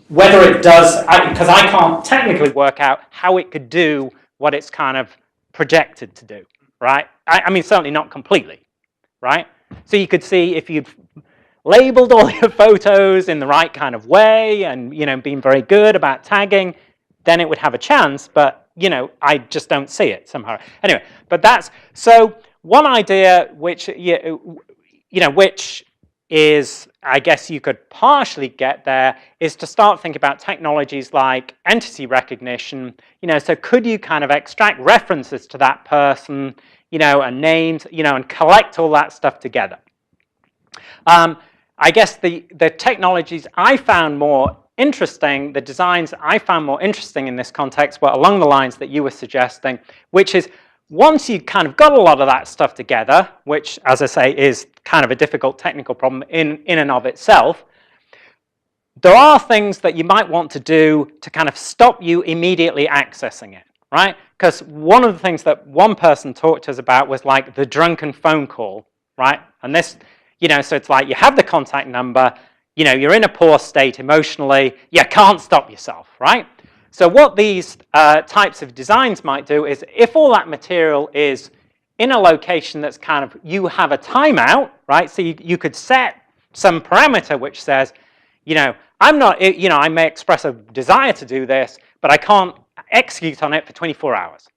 whether it does, because I can't technically work out how it could do what it's kind of projected to do, right? I mean, certainly not completely, right? So you could see if you'd labeled all your photos in the right kind of way and, you know, been very good about tagging, then it would have a chance, but, you know, I just don't see it somehow. Anyway, but that's, so one idea which, you know, which is, I guess you could partially get there, is to start thinking about technologies like entity recognition. You know, so could you kind of extract references to that person, you know, and names, you know, and collect all that stuff together. I guess the technologies I found more interesting, the designs I found more interesting in this context were along the lines that you were suggesting, which is once you kind of got a lot of that stuff together, which, as I say, is kind of a difficult technical problem in and of itself, there are things that you might want to do to kind of stop you immediately accessing it, right? Because one of the things that one person talked to us about was like the drunken phone call, right? And this, you know, so it's like you have the contact number, you know, you're in a poor state emotionally, you can't stop yourself, right? So what these types of designs might do is if all that material is in a location that's kind of, you have a timeout, right? So you could set some parameter which says, you know, I'm not, you know, I may express a desire to do this, but I can't execute on it for 24 hours,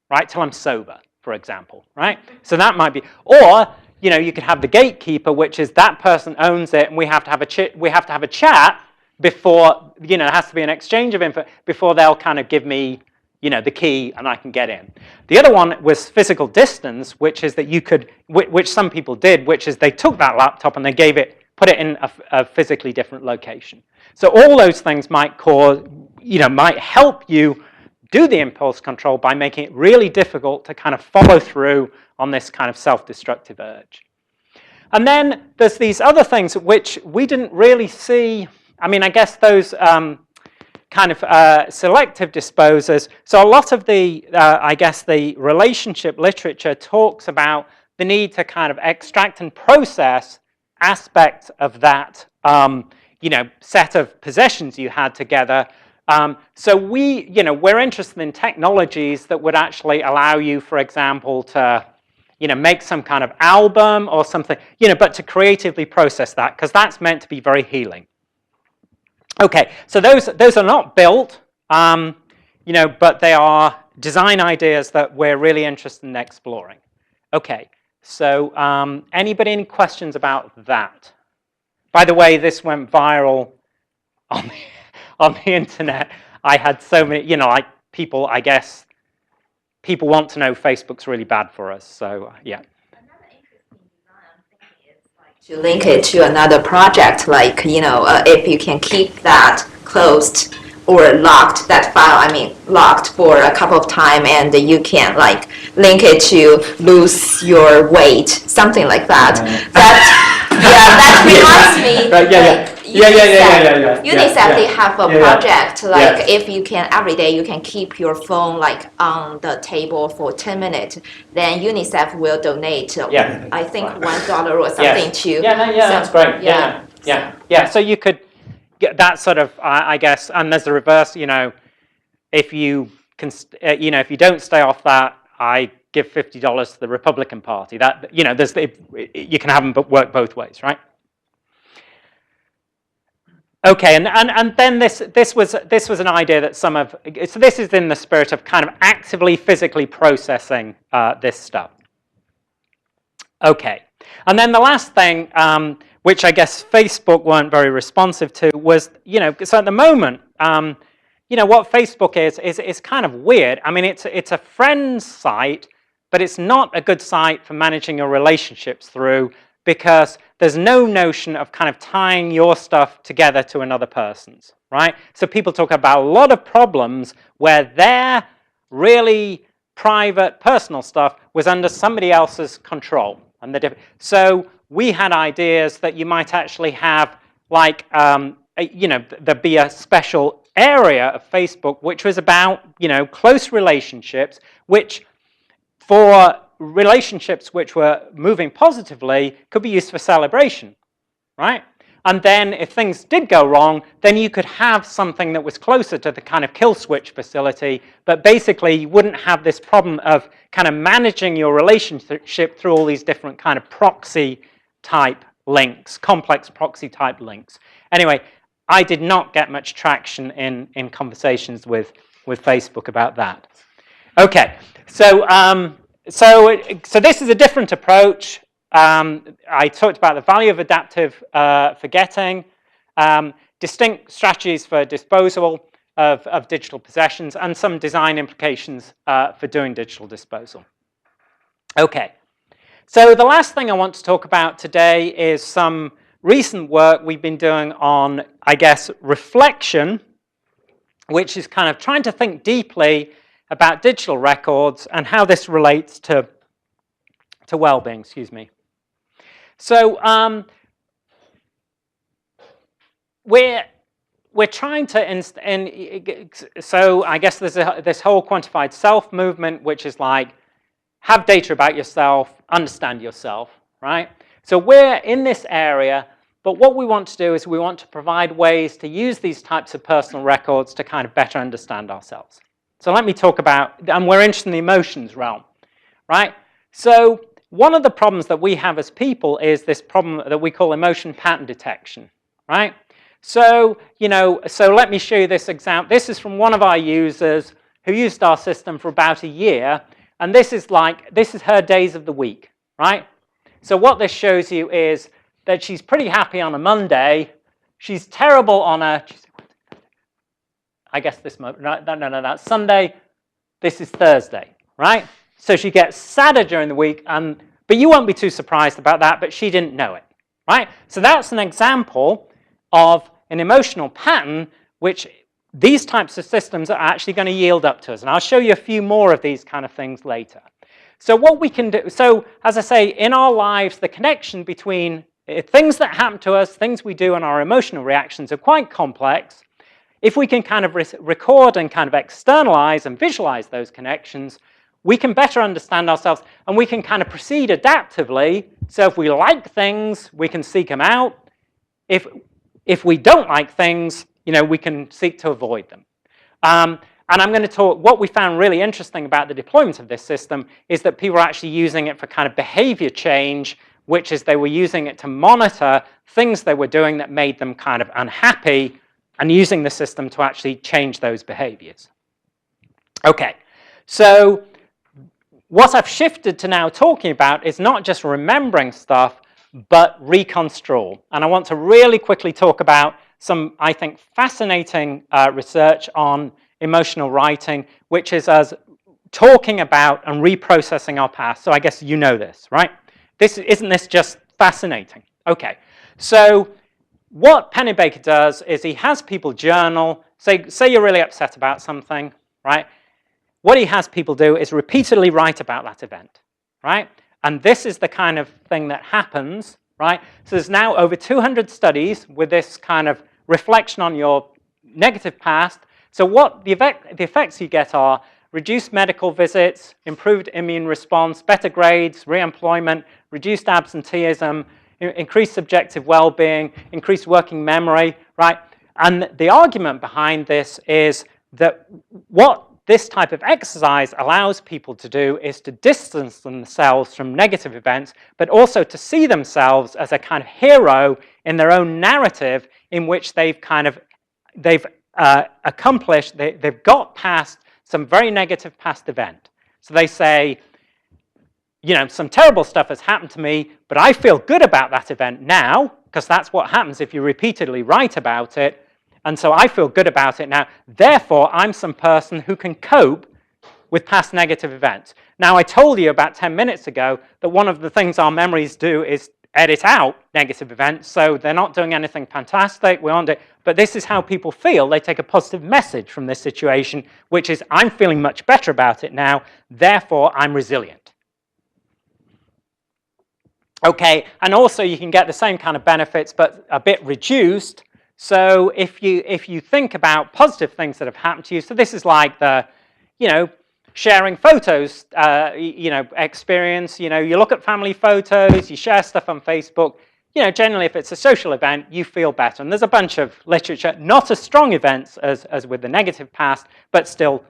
right? Till I'm sober, for example, right? So that might be, or, you know, you could have the gatekeeper, which is that person owns it, and we have to have a chat before, you know, it has to be an exchange of info before they'll kind of give me, you know, the key and I can get in. The other one was physical distance, which is that you could, which some people did, which is they took that laptop and they put it in a physically different location. So all those things might cause, you know, might help you do the impulse control by making it really difficult to kind of follow through on this kind of self-destructive urge. And then there's these other things which we didn't really see. I mean, I guess those kind of selective disposers. So a lot of the, I guess, the relationship literature talks about the need to kind of extract and process aspects of that, you know, set of possessions you had together. So we, you know, we're interested in technologies that would actually allow you, for example, to, you know, make some kind of album or something, you know, but to creatively process that, because that's meant to be very healing. Okay, so those are not built, you know, but they are design ideas that we're really interested in exploring. Okay, so any questions about that? By the way, this went viral on the internet. I had so many, you know, like people, I guess, people want to know Facebook's really bad for us, so yeah. To link it to another project, like, you know, if you can keep that closed or locked, that file, I mean, locked for a couple of times, and you can, like, link it to lose your weight, something like that. That reminds me, right, yeah. UNICEF, they have a project, like, if you can, every day you can keep your phone, like, on the table for 10 minutes, then UNICEF will donate, I think, $1 or something to. That's great. Yeah. So you could get that sort of, I guess, and there's the reverse, you know, if you can, you know, if you don't stay off that, I give $50 to the Republican Party. That, you know, you can have them work both ways, right? Okay, and then this was an idea that so this is in the spirit of kind of actively physically processing this stuff. Okay, and then the last thing, which I guess Facebook weren't very responsive to, was, you know, so at the moment, you know, what Facebook is kind of weird. I mean, it's a friends site, but it's not a good site for managing your relationships through, because there's no notion of kind of tying your stuff together to another person's, right? So people talk about a lot of problems where they're really private, personal stuff was under somebody else's control. And so we had ideas that you might actually have, like, you know, there'd be a special area of Facebook which was about, you know, close relationships, which for relationships which were moving positively could be used for celebration, right? And then if things did go wrong, then you could have something that was closer to the kind of kill switch facility, but basically you wouldn't have this problem of kind of managing your relationship through all these different kind of proxy type links, complex proxy type links. Anyway, I did not get much traction in conversations with Facebook about that. Okay, so this is a different approach. I talked about the value of adaptive forgetting, distinct strategies for disposal of digital possessions, and some design implications for doing digital disposal. Okay, so the last thing I want to talk about today is some recent work we've been doing on, I guess, reflection, which is kind of trying to think deeply about digital records and how this relates to well-being, excuse me. So we're trying to, so I guess there's this whole quantified self movement, which is like, have data about yourself, understand yourself, right? So we're in this area, but what we want to do is we want to provide ways to use these types of personal records to kind of better understand ourselves. So let me talk about, and we're interested in the emotions realm, right? So one of the problems that we have as people is this problem that we call emotion pattern detection, right? So, you know, so let me show you this example. This is from one of our users who used our system for about a year, and this is her days of the week, right? So what this shows you is that she's pretty happy on a Monday, she's terrible on a, I guess this, no, that's Sunday, this is Thursday, right? So she gets sadder during the week, but you won't be too surprised about that, but she didn't know it, right? So that's an example of an emotional pattern which these types of systems are actually going to yield up to us. And I'll show you a few more of these kind of things later. So what we can do, so as I say, in our lives, the connection between things that happen to us, things we do, and our emotional reactions are quite complex. If we can kind of record and kind of externalize and visualize those connections, we can better understand ourselves, and we can kind of proceed adaptively. So if we like things, we can seek them out. If we don't like things, you know, we can seek to avoid them. And I'm going to talk, what we found really interesting about the deployment of this system is that people are actually using it for kind of behavior change, which is they were using it to monitor things they were doing that made them kind of unhappy, and using the system to actually change those behaviors. Okay, so what I've shifted to now talking about is not just remembering stuff, but reconstruct. And I want to really quickly talk about some, I think, fascinating research on emotional writing, which is us talking about and reprocessing our past. So I guess you know this, right? Isn't this just fascinating? Okay, so what Pennebaker does is he has people journal, say you're really upset about something, right? What he has people do is repeatedly write about that event, right? And this is the kind of thing that happens, right? So there's now over 200 studies with this kind of reflection on your negative past. So what the effects you get are reduced medical visits, improved immune response, better grades, re-employment, reduced absenteeism, increased subjective well-being, increased working memory, right? And the argument behind this is that what this type of exercise allows people to do is to distance themselves from negative events, but also to see themselves as a kind of hero in their own narrative in which they've accomplished, they've got past some very negative past event. So they say, you know, some terrible stuff has happened to me, but I feel good about that event now, because that's what happens if you repeatedly write about it. And so I feel good about it now. Therefore, I'm some person who can cope with past negative events. Now, I told you about 10 minutes ago that one of the things our memories do is edit out negative events, so they're not doing anything fantastic, we aren't doing, but this is how people feel. They take a positive message from this situation, which is, I'm feeling much better about it now, therefore I'm resilient. Okay, and also you can get the same kind of benefits, but a bit reduced. So if you think about positive things that have happened to you, so this is like the, sharing photos, experience. You look at family photos, you share stuff on Facebook. Generally, if it's a social event, you feel better. And there's a bunch of literature, not as strong events as with the negative past, but still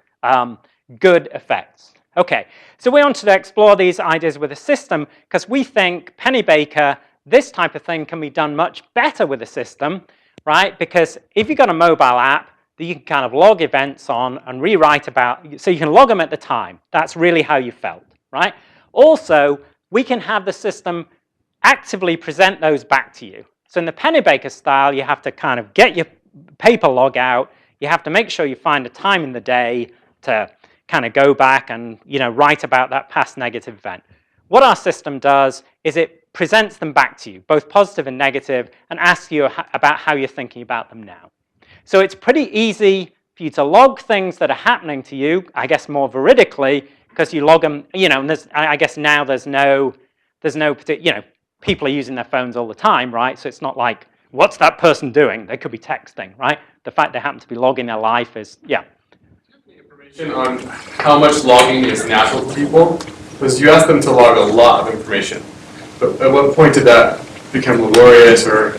good effects. Okay, so we wanted to explore these ideas with a system because we think Pennebaker, this type of thing can be done much better with a system, right? Because if you've got a mobile app that you can kind of log events on and rewrite about, so you can log them at the time. That's really how you felt, right? Also, we can have the system actively present those back to you. So in the Pennebaker style, you have to kind of get your paper log out. You have to make sure you find a time in the day to kind of go back and write about that past negative event. What our system does is it presents them back to you, both positive and negative, and asks you about how you're thinking about them now. So it's pretty easy for you to log things that are happening to you, I guess more veridically, because you log them, and I guess now there's no particular, people are using their phones all the time, right? So it's not like, what's that person doing? They could be texting, right? The fact they happen to be logging their life is, yeah. Information on how much logging is natural to people? Because you asked them to log a lot of information. But at what point did that become laborious or?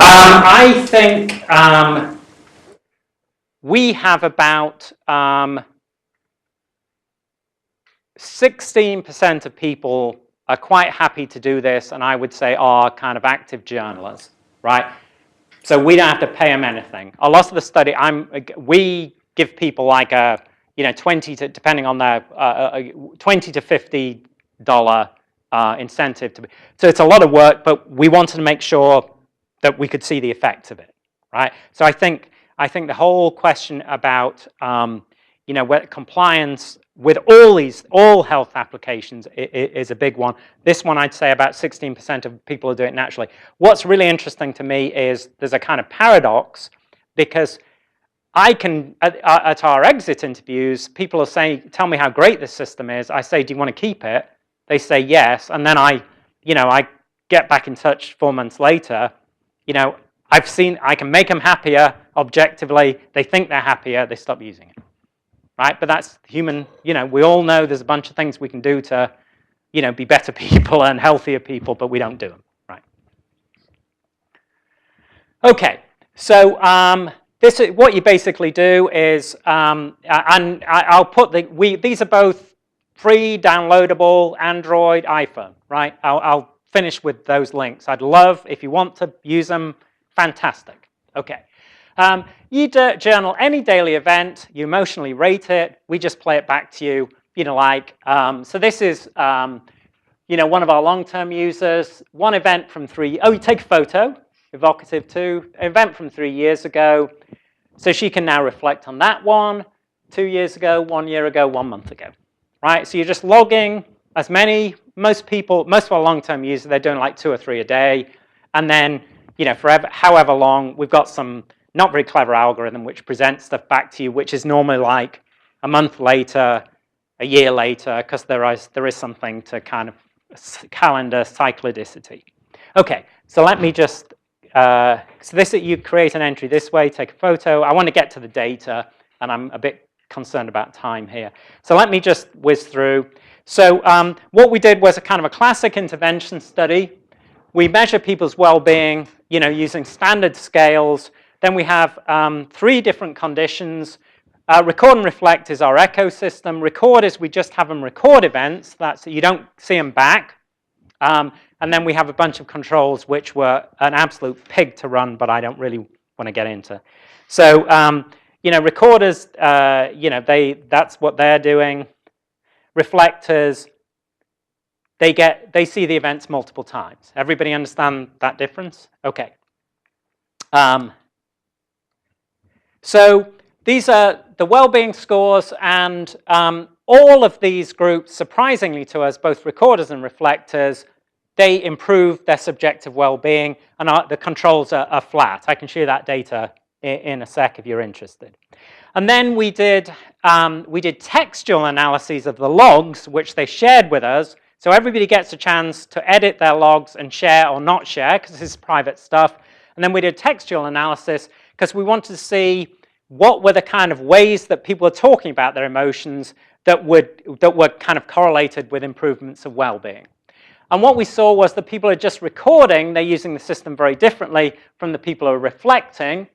I think we have about 16% of people are quite happy to do this, and I would say are kind of active journalists, right? So we don't have to pay them anything. A lot of the study, we give people like a, 20 to, depending on their, $20 to $50 incentive to be. So it's a lot of work, but we wanted to make sure that we could see the effects of it, right? So I think the whole question about where compliance with all health applications is a big one. This one I'd say about 16% of people are doing it naturally. What's really interesting to me is there's a kind of paradox because I can at our exit interviews, people are saying, "Tell me how great this system is." I say, "Do you want to keep it?" They say yes, and then I get back in touch 4 months later. I can make them happier objectively. They think they're happier. They stop using it, right? But that's human. We all know there's a bunch of things we can do to, be better people and healthier people, but we don't do them, right? Okay, so what you basically do is, and I'll put these are both free, downloadable, Android, iPhone, right? I'll finish with those links. I'd love, if you want to use them, fantastic. Okay. You journal any daily event, you emotionally rate it, we just play it back to you, so this is, one of our long-term users, one event from you take a photo, evocative too, event from 3 years ago, so she can now reflect on that one, 2 years ago, 1 year ago, 1 month ago, right? So you're just logging as many, most of our long-term users, they're doing like 2 or 3 a day. And then, forever, however long, we've got some not very clever algorithm which presents stuff back to you, which is normally like a month later, a year later, because there is something to kind of calendar cyclicity. Okay, so let me just, you create an entry this way, take a photo. I want to get to the data, and I'm a bit concerned about time here. So let me just whiz through. So what we did was a kind of a classic intervention study. We measure people's well-being, using standard scales. Then we have 3 different conditions. Record and reflect is our ecosystem. Record is we just have them record events. That's you don't see them back. And then we have a bunch of controls which were an absolute pig to run, but I don't really want to get into. So recorders, that's what they're doing. Reflectors, they see the events multiple times. Everybody understand that difference? Okay. So these are the well-being scores, and all of these groups, surprisingly to us, both recorders and reflectors, they improve their subjective well-being, and the controls are flat. I can show you that data in a sec if you're interested. And then we did textual analyses of the logs, which they shared with us. So everybody gets a chance to edit their logs and share or not share, because this is private stuff. And then we did textual analysis, because we wanted to see what were the kind of ways that people were talking about their emotions that were kind of correlated with improvements of well-being. And what we saw was that people are just recording, they're using the system very differently from the people who are reflecting.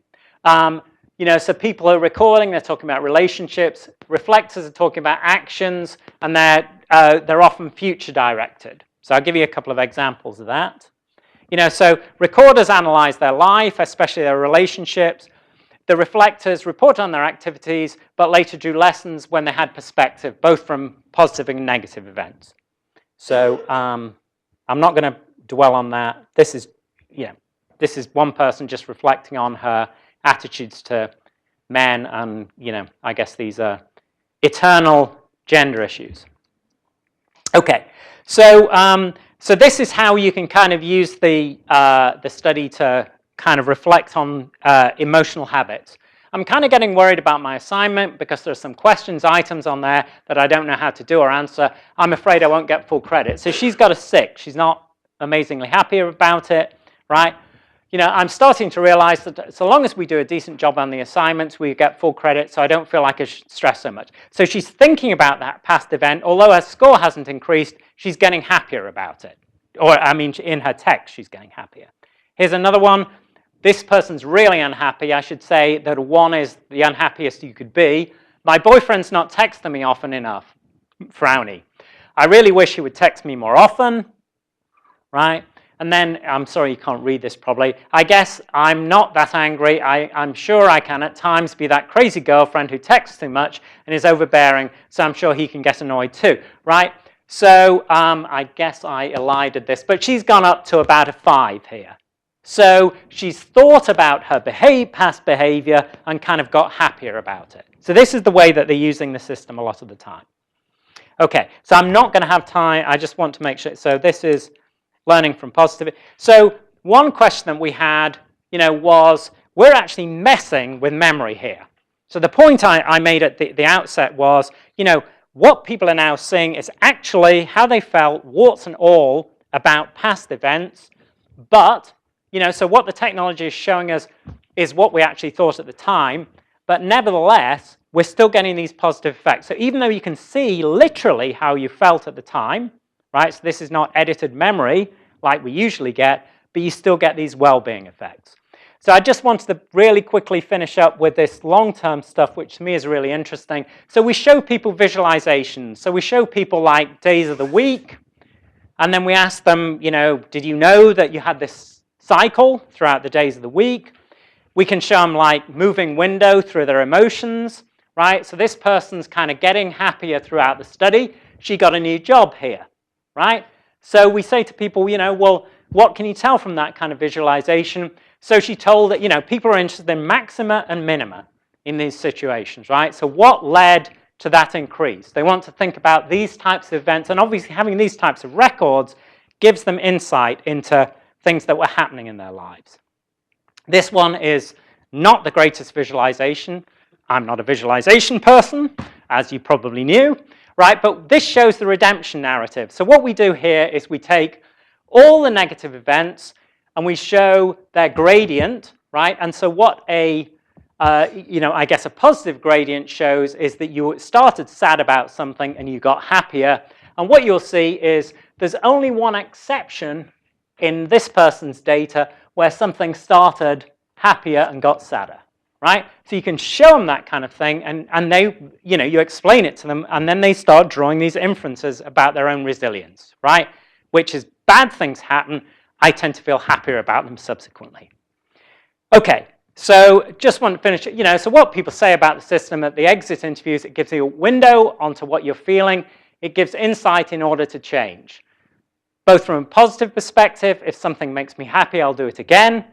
You know, so people are recording, they're talking about relationships, reflectors are talking about actions, and they're often future directed. So I'll give you a couple of examples of that. You know, so recorders analyze their life, especially their relationships. The reflectors report on their activities, but later drew lessons when they had perspective, both from positive and negative events. So I'm not going to dwell on that. This is, you know, this is one person just reflecting on her attitudes to men, and, you know, I guess these are eternal gender issues. Okay, so so this is how you can kind of use the study to kind of reflect on emotional habits. I'm kind of getting worried about my assignment because there's some questions items on there that I don't know how to do or answer. I'm afraid I won't get full credit. So she's got a 6. She's not amazingly happy about it, right? You know, I'm starting to realize that so long as we do a decent job on the assignments, we get full credit, so I don't feel like I should stress so much. So she's thinking about that past event. Although her score hasn't increased, she's getting happier about it. Or, I mean, in her text, she's getting happier. Here's another one. This person's really unhappy. I should say that a 1 is the unhappiest you could be. My boyfriend's not texting me often enough. Frowny. I really wish he would text me more often. Right? And then, I'm sorry you can't read this probably. I guess I'm not that angry. I'm sure I can at times be that crazy girlfriend who texts too much and is overbearing, so I'm sure he can get annoyed too. Right? So I guess I elided this, but she's gone up to about a 5 here. So she's thought about her past behavior and kind of got happier about it. So this is the way that they're using the system a lot of the time. Okay, so I'm not going to have time. I just want to make sure. So this is learning from positive. So one question that we had, you know, was we're actually messing with memory here. So the point I made at the outset was, you know, what people are now seeing is actually how they felt, warts and all, about past events, but you know, so what the technology is showing us is what we actually thought at the time, but nevertheless, we're still getting these positive effects. So even though you can see literally how you felt at the time, right? So this is not edited memory like we usually get, but you still get these well-being effects. So I just wanted to really quickly finish up with this long-term stuff, which to me is really interesting. So we show people visualizations. So we show people like days of the week, and then we ask them, you know, did you know that you had this cycle throughout the days of the week? We can show them like moving window through their emotions, right? So this person's kind of getting happier throughout the study. She got a new job here, right? So we say to people, you know, well, what can you tell from that kind of visualization? So she told that, you know, people are interested in maxima and minima in these situations, right? So what led to that increase? They want to think about these types of events, and obviously having these types of records gives them insight into things that were happening in their lives. This one is not the greatest visualization. I'm not a visualization person, as you probably knew, right? But this shows the redemption narrative. So what we do here is we take all the negative events and we show their gradient, right? And so what a, you know, I guess a positive gradient shows is that you started sad about something and you got happier. And what you'll see is there's only one exception in this person's data where something started happier and got sadder, right? So you can show them that kind of thing, and they, you know, you explain it to them, and then they start drawing these inferences about their own resilience, right? Which is bad things happen, I tend to feel happier about them subsequently. Okay, so just want to finish, you know, so what people say about the system at the exit interviews, it gives you a window onto what you're feeling, it gives insight in order to change. Both from a positive perspective, if something makes me happy, I'll do it again.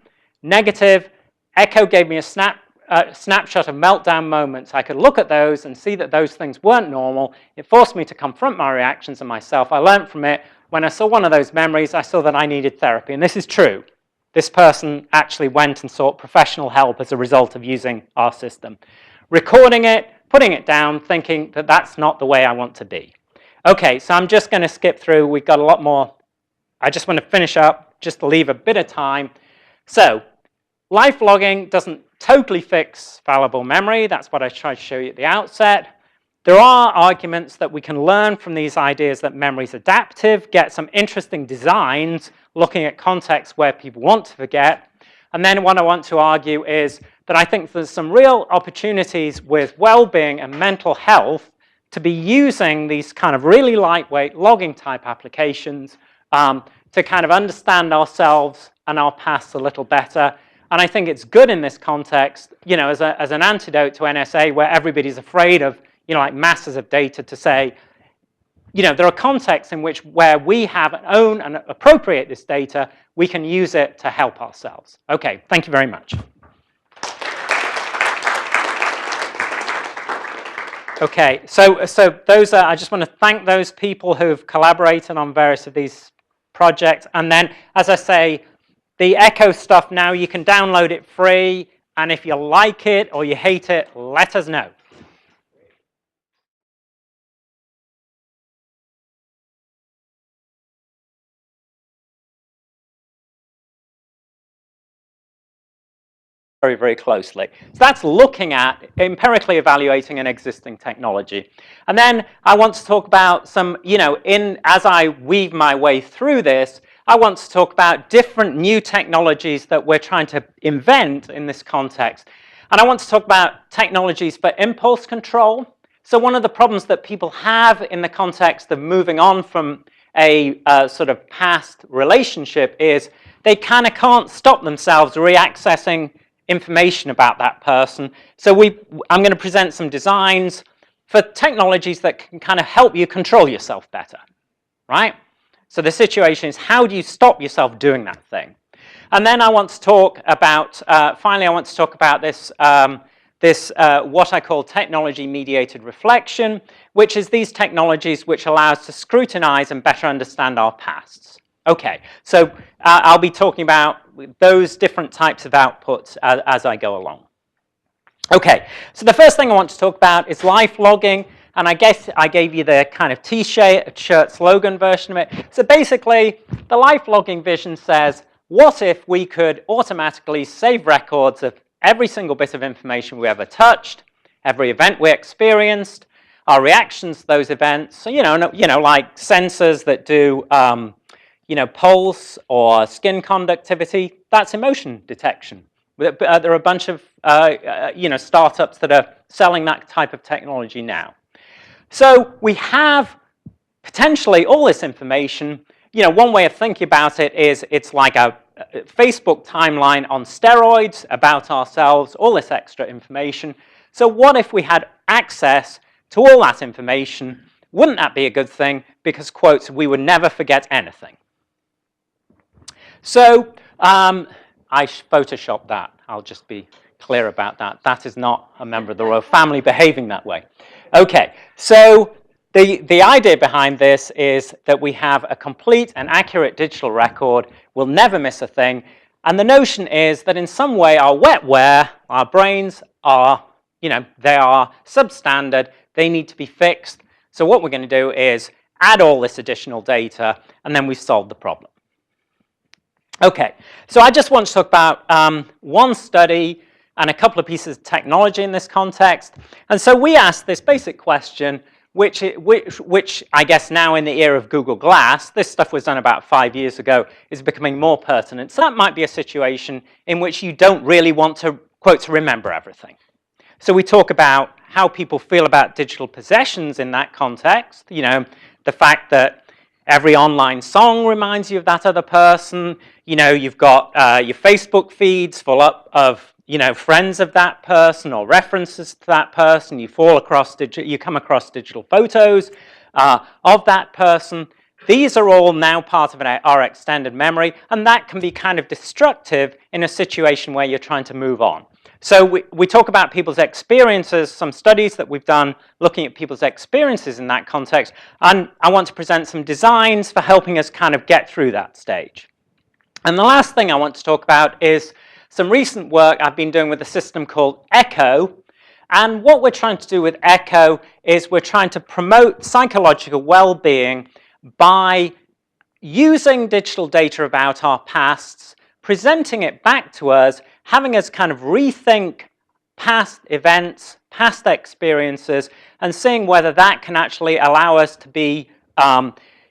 Negative, Echo gave me a snapshot of meltdown moments. I could look at those and see that those things weren't normal. It forced me to confront my reactions and myself. I learned from it. when I saw one of those memories, I saw that I needed therapy. And this is true. This person actually went and sought professional help as a result of using our system. Recording it, putting it down, thinking that that's not the way I want to be. Okay, so I'm just going to skip through. We've got a lot more. I just want to finish up, just to leave a bit of time. So, life logging doesn't totally fix fallible memory. That's what I tried to show you at the outset. There are arguments that we can learn from these ideas that memory is adaptive, get some interesting designs looking at contexts where people want to forget. And then what I want to argue is that I think there's some real opportunities with well-being and mental health to be using these kind of really lightweight logging type applications to kind of understand ourselves and our past a little better. And I think it's good in this context, you know, as an antidote to NSA, where everybody's afraid of, you know, like masses of data, to say, you know, there are contexts in which where we have and own and appropriate this data, we can use it to help ourselves. Okay, thank you very much. Okay, so those are, I just want to thank those people who've collaborated on various of these projects. And then, as I say, the Echo stuff now, you can download it free. And if you like it or you hate it, let us know. Very, very closely. So that's looking at empirically evaluating an existing technology. And then I want to talk about some, you know, as I weave my way through this, I want to talk about different new technologies that we're trying to invent in this context. And I want to talk about technologies for impulse control. So one of the problems that people have in the context of moving on from a sort of past relationship is they kind of can't stop themselves reaccessing information about that person. So I'm going to present some designs for technologies that can kind of help you control yourself better, right? So the situation is, how do you stop yourself doing that thing? And then I want to talk about, finally I want to talk about this, what I call technology-mediated reflection, which is these technologies which allow us to scrutinize and better understand our pasts. Okay, so I'll be talking about those different types of outputs as I go along. Okay, so the first thing I want to talk about is life logging, and I guess I gave you the kind of T-shirt slogan version of it. So basically, the life logging vision says, what if we could automatically save records of every single bit of information we ever touched, every event we experienced, our reactions to those events, so, you know, like sensors that do you know, pulse or skin conductivity, that's emotion detection. There are a bunch of you know, startups that are selling that type of technology now. So we have potentially all this information. You know, one way of thinking about it is it's like a Facebook timeline on steroids about ourselves, all this extra information. So what if we had access to all that information? Wouldn't that be a good thing? Because, quotes, we would never forget anything. So I photoshopped that. I'll just be clear about that. That is not a member of the royal family behaving that way. Okay, so the idea behind this is that we have a complete and accurate digital record. We'll never miss a thing. And the notion is that in some way our wetware, our brains are, you know, they are substandard. They need to be fixed. So what we're going to do is add all this additional data, and then we've solved the problem. Okay, so I just want to talk about one study and a couple of pieces of technology in this context. And so we asked this basic question, which I guess now in the era of Google Glass, this stuff was done about 5 years ago, is becoming more pertinent. So that might be a situation in which you don't really want to, quote, to remember everything. So we talk about how people feel about digital possessions in that context, you know, the fact that every online song reminds you of that other person. You know, you've got your Facebook feeds full up of, you know, friends of that person or references to that person. You come across digital photos of that person. These are all now part of our extended memory, and that can be kind of destructive in a situation where you're trying to move on. So we talk about people's experiences, some studies that we've done looking at people's experiences in that context, and I want to present some designs for helping us kind of get through that stage. And the last thing I want to talk about is some recent work I've been doing with a system called ECHO. And what we're trying to do with ECHO is we're trying to promote psychological well-being by using digital data about our pasts, presenting it back to us, having us kind of rethink past events, past experiences, and seeing whether that can actually allow us to be,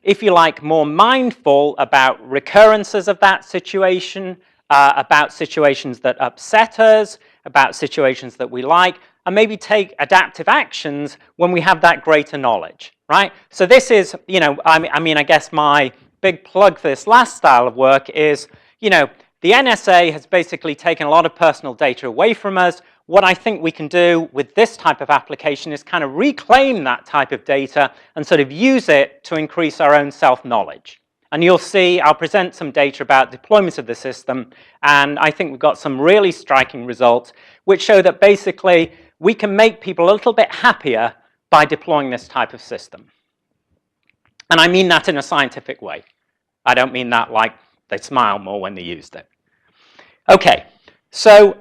if you like, more mindful about recurrences of that situation, about situations that upset us, about situations that we like, and maybe take adaptive actions when we have that greater knowledge, right? So this is, you know, I mean, I guess my big plug for this last style of work is, you know, the NSA has basically taken a lot of personal data away from us. What I think we can do with this type of application is kind of reclaim that type of data and sort of use it to increase our own self-knowledge. And you'll see, I'll present some data about deployment of the system, and I think we've got some really striking results which show that basically we can make people a little bit happier by deploying this type of system. And I mean that in a scientific way. I don't mean that like they smile more when they used it. Okay, so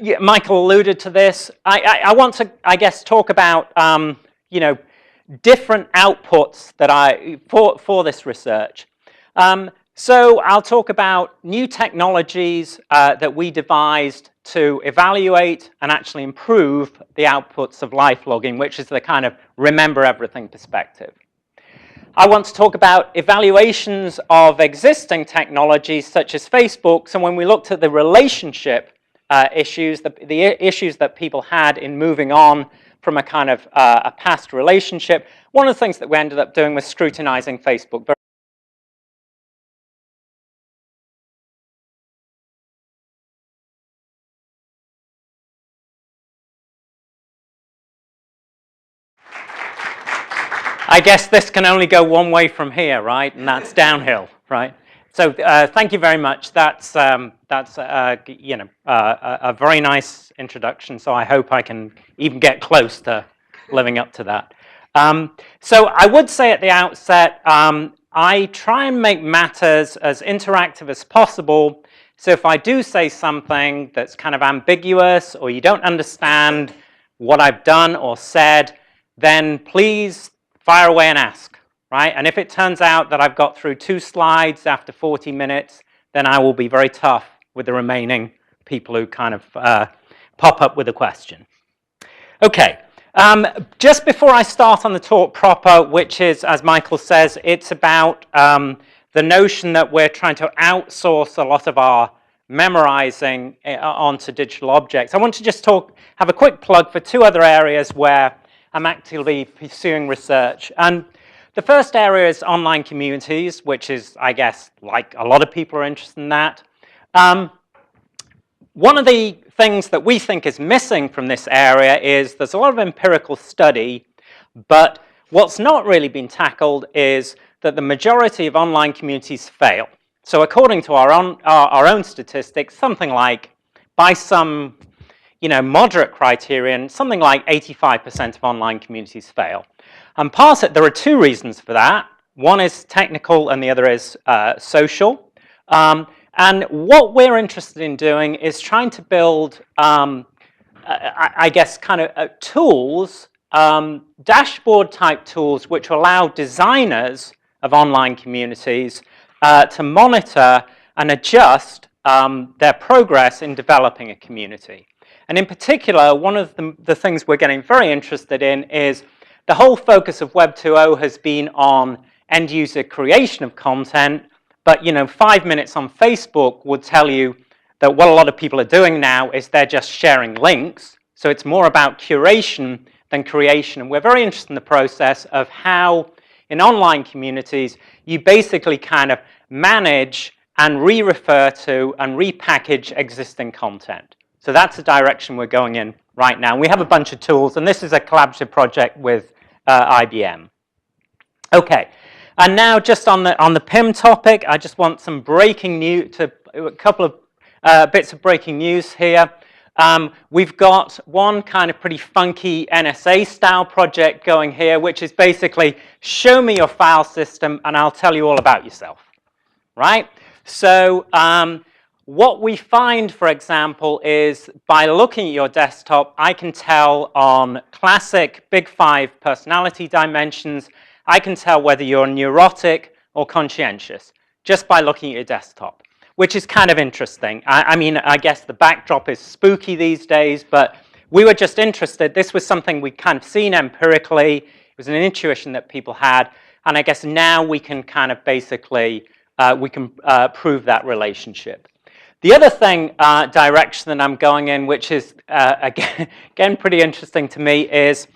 yeah, Michael alluded to this. I want to, I guess, talk about you know, different outputs that for this research. So I'll talk about new technologies that we devised to evaluate and actually improve the outputs of lifelogging, which is the kind of remember everything perspective. I want to talk about evaluations of existing technologies such as Facebook. So when we looked at the relationship issues, the issues that people had in moving on from a kind of a past relationship, one of the things that we ended up doing was scrutinizing Facebook. I guess this can only go one way from here, right? And that's downhill, right? So thank you very much. That's you know, a very nice introduction. So I hope I can even get close to living up to that. So I would say at the outset, I try and make matters as interactive as possible. So if I do say something that's kind of ambiguous or you don't understand what I've done or said, then please fire away and ask, right? And if it turns out that I've got through 2 slides after 40 minutes, then I will be very tough with the remaining people who kind of pop up with a question. Okay, just before I start on the talk proper, which is, as Michael says, it's about the notion that we're trying to outsource a lot of our memorizing onto digital objects. I want to just have a quick plug for 2 other areas where I'm actively pursuing research. And the first area is online communities, which is, I guess, like a lot of people are interested in that. One of the things that we think is missing from this area is there's a lot of empirical study, but what's not really been tackled is that the majority of online communities fail. So according to our own statistics, something like, by some moderate criterion, something like 85% of online communities fail. And there are 2 reasons for that. One is technical and the other is social. And what we're interested in doing is trying to build, I guess, kind of tools, dashboard type tools, which allow designers of online communities to monitor and adjust their progress in developing a community. And in particular, one of the things we're getting very interested in is the whole focus of Web 2.0 has been on end-user creation of content, but 5 minutes on Facebook would tell you that what a lot of people are doing now is they're just sharing links. So it's more about curation than creation. And we're very interested in the process of how, in online communities, you basically kind of manage and re-refer to and repackage existing content. So that's the direction we're going in right now. We have a bunch of tools, and this is a collaborative project with IBM. Okay, and now just on the PIM topic, I just want some breaking news, a couple of bits of breaking news here. We've got one kind of pretty funky NSA style project going here, which is basically show me your file system and I'll tell you all about yourself, right? So what we find, for example, is by looking at your desktop, I can tell on classic Big Five personality dimensions, I can tell whether you're neurotic or conscientious just by looking at your desktop, which is kind of interesting. I mean, I guess the backdrop is spooky these days, but we were just interested. This was something we'd kind of seen empirically. It was an intuition that people had, and I guess now we can kind of basically, prove that relationship. The other thing, direction that I'm going in, which is, again, pretty interesting to me, is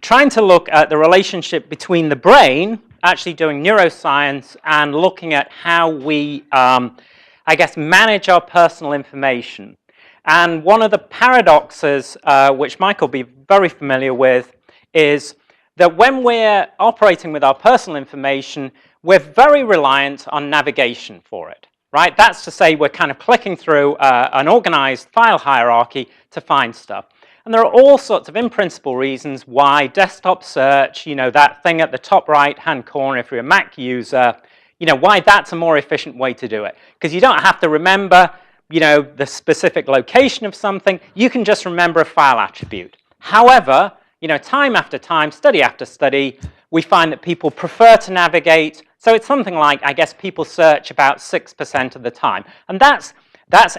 trying to look at the relationship between the brain, actually doing neuroscience, and looking at how we, I guess, manage our personal information. And one of the paradoxes, which Mike will be very familiar with, is that when we're operating with our personal information, we're very reliant on navigation for it. Right? That's to say we're kind of clicking through an organized file hierarchy to find stuff. And there are all sorts of in-principle reasons why desktop search, you know, that thing at the top right-hand corner if you're a Mac user, you know, why that's a more efficient way to do it. Because you don't have to remember, you know, the specific location of something. You can just remember a file attribute. However, you know, time after time, study after study, we find that people prefer to navigate. So it's something like, I guess, people search about 6% of the time. And that's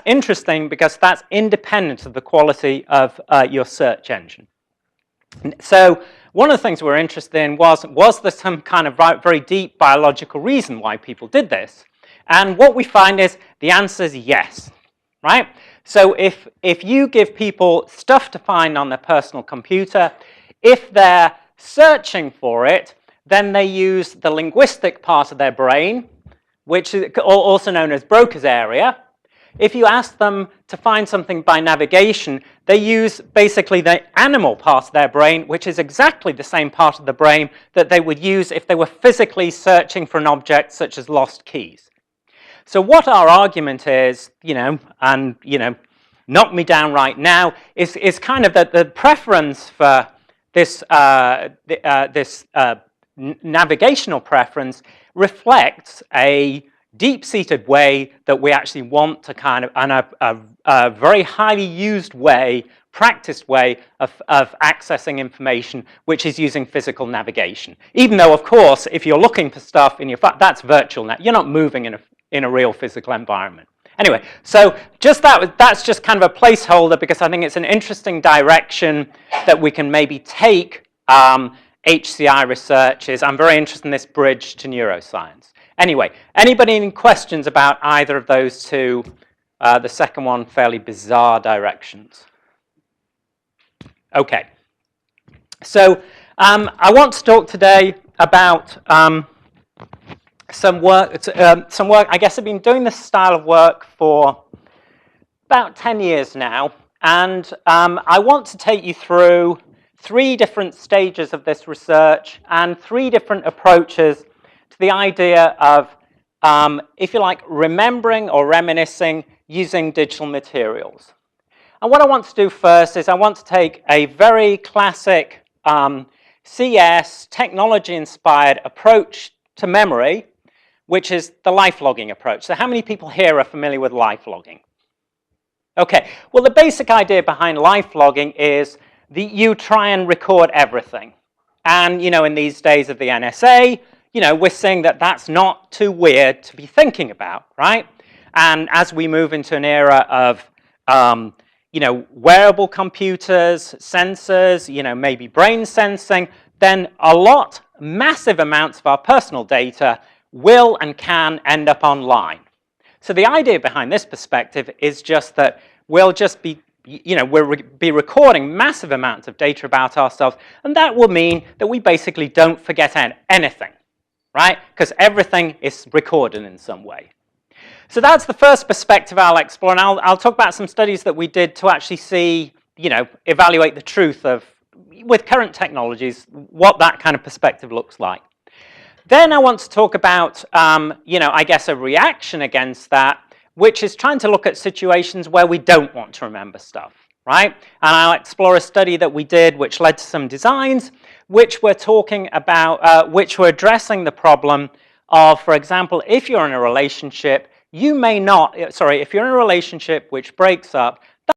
interesting because that's independent of the quality of your search engine. So one of the things we're interested in was there some kind of very deep biological reason why people did this? And what we find is the answer is yes, right? So if you give people stuff to find on their personal computer, if they're searching for it, then they use the linguistic part of their brain, which is also known as Broca's area. If you ask them to find something by navigation, they use basically the animal part of their brain, which is exactly the same part of the brain that they would use if they were physically searching for an object such as lost keys. So what our argument is, you know, and, you know, knock me down right now, is kind of that the preference for this, navigational preference reflects a deep-seated way that we actually want to kind of, and a very highly used way, practiced way of accessing information, which is using physical navigation. Even though, of course, if you're looking for stuff in your phone, that's virtual now. You're not moving in a real physical environment. Anyway, so that's just kind of a placeholder because I think it's an interesting direction that we can maybe take HCI research is. I'm very interested in this bridge to neuroscience. Anyway, anybody any questions about either of those two, the second one, fairly bizarre directions? Okay. So I want to talk today about some work. I guess I've been doing this style of work for about 10 years now, and I want to take you through 3 different stages of this research and 3 different approaches to the idea of, if you like, remembering or reminiscing using digital materials. And what I want to do first is I want to take a very classic CS, technology-inspired approach to memory, which is the lifelogging approach. So how many people here are familiar with lifelogging? Okay, well, the basic idea behind lifelogging is you try and record everything. And, you know, in these days of the NSA, you know, we're seeing that that's not too weird to be thinking about, right? And as we move into an era of, you know, wearable computers, sensors, you know, maybe brain sensing, then massive amounts of our personal data will and can end up online. So the idea behind this perspective is just that we'll just be, you know, we'll be recording massive amounts of data about ourselves, and that will mean that we basically don't forget anything, right? Because everything is recorded in some way. So that's the first perspective I'll explore, and I'll talk about some studies that we did to actually see, you know, evaluate the truth of, with current technologies, what that kind of perspective looks like. Then I want to talk about, you know, I guess a reaction against that, which is trying to look at situations where we don't want to remember stuff, right? And I'll explore a study that we did which led to some designs which were talking about, which were addressing the problem of, for example, if you're in a relationship, you may not, sorry, if you're in a relationship which breaks up,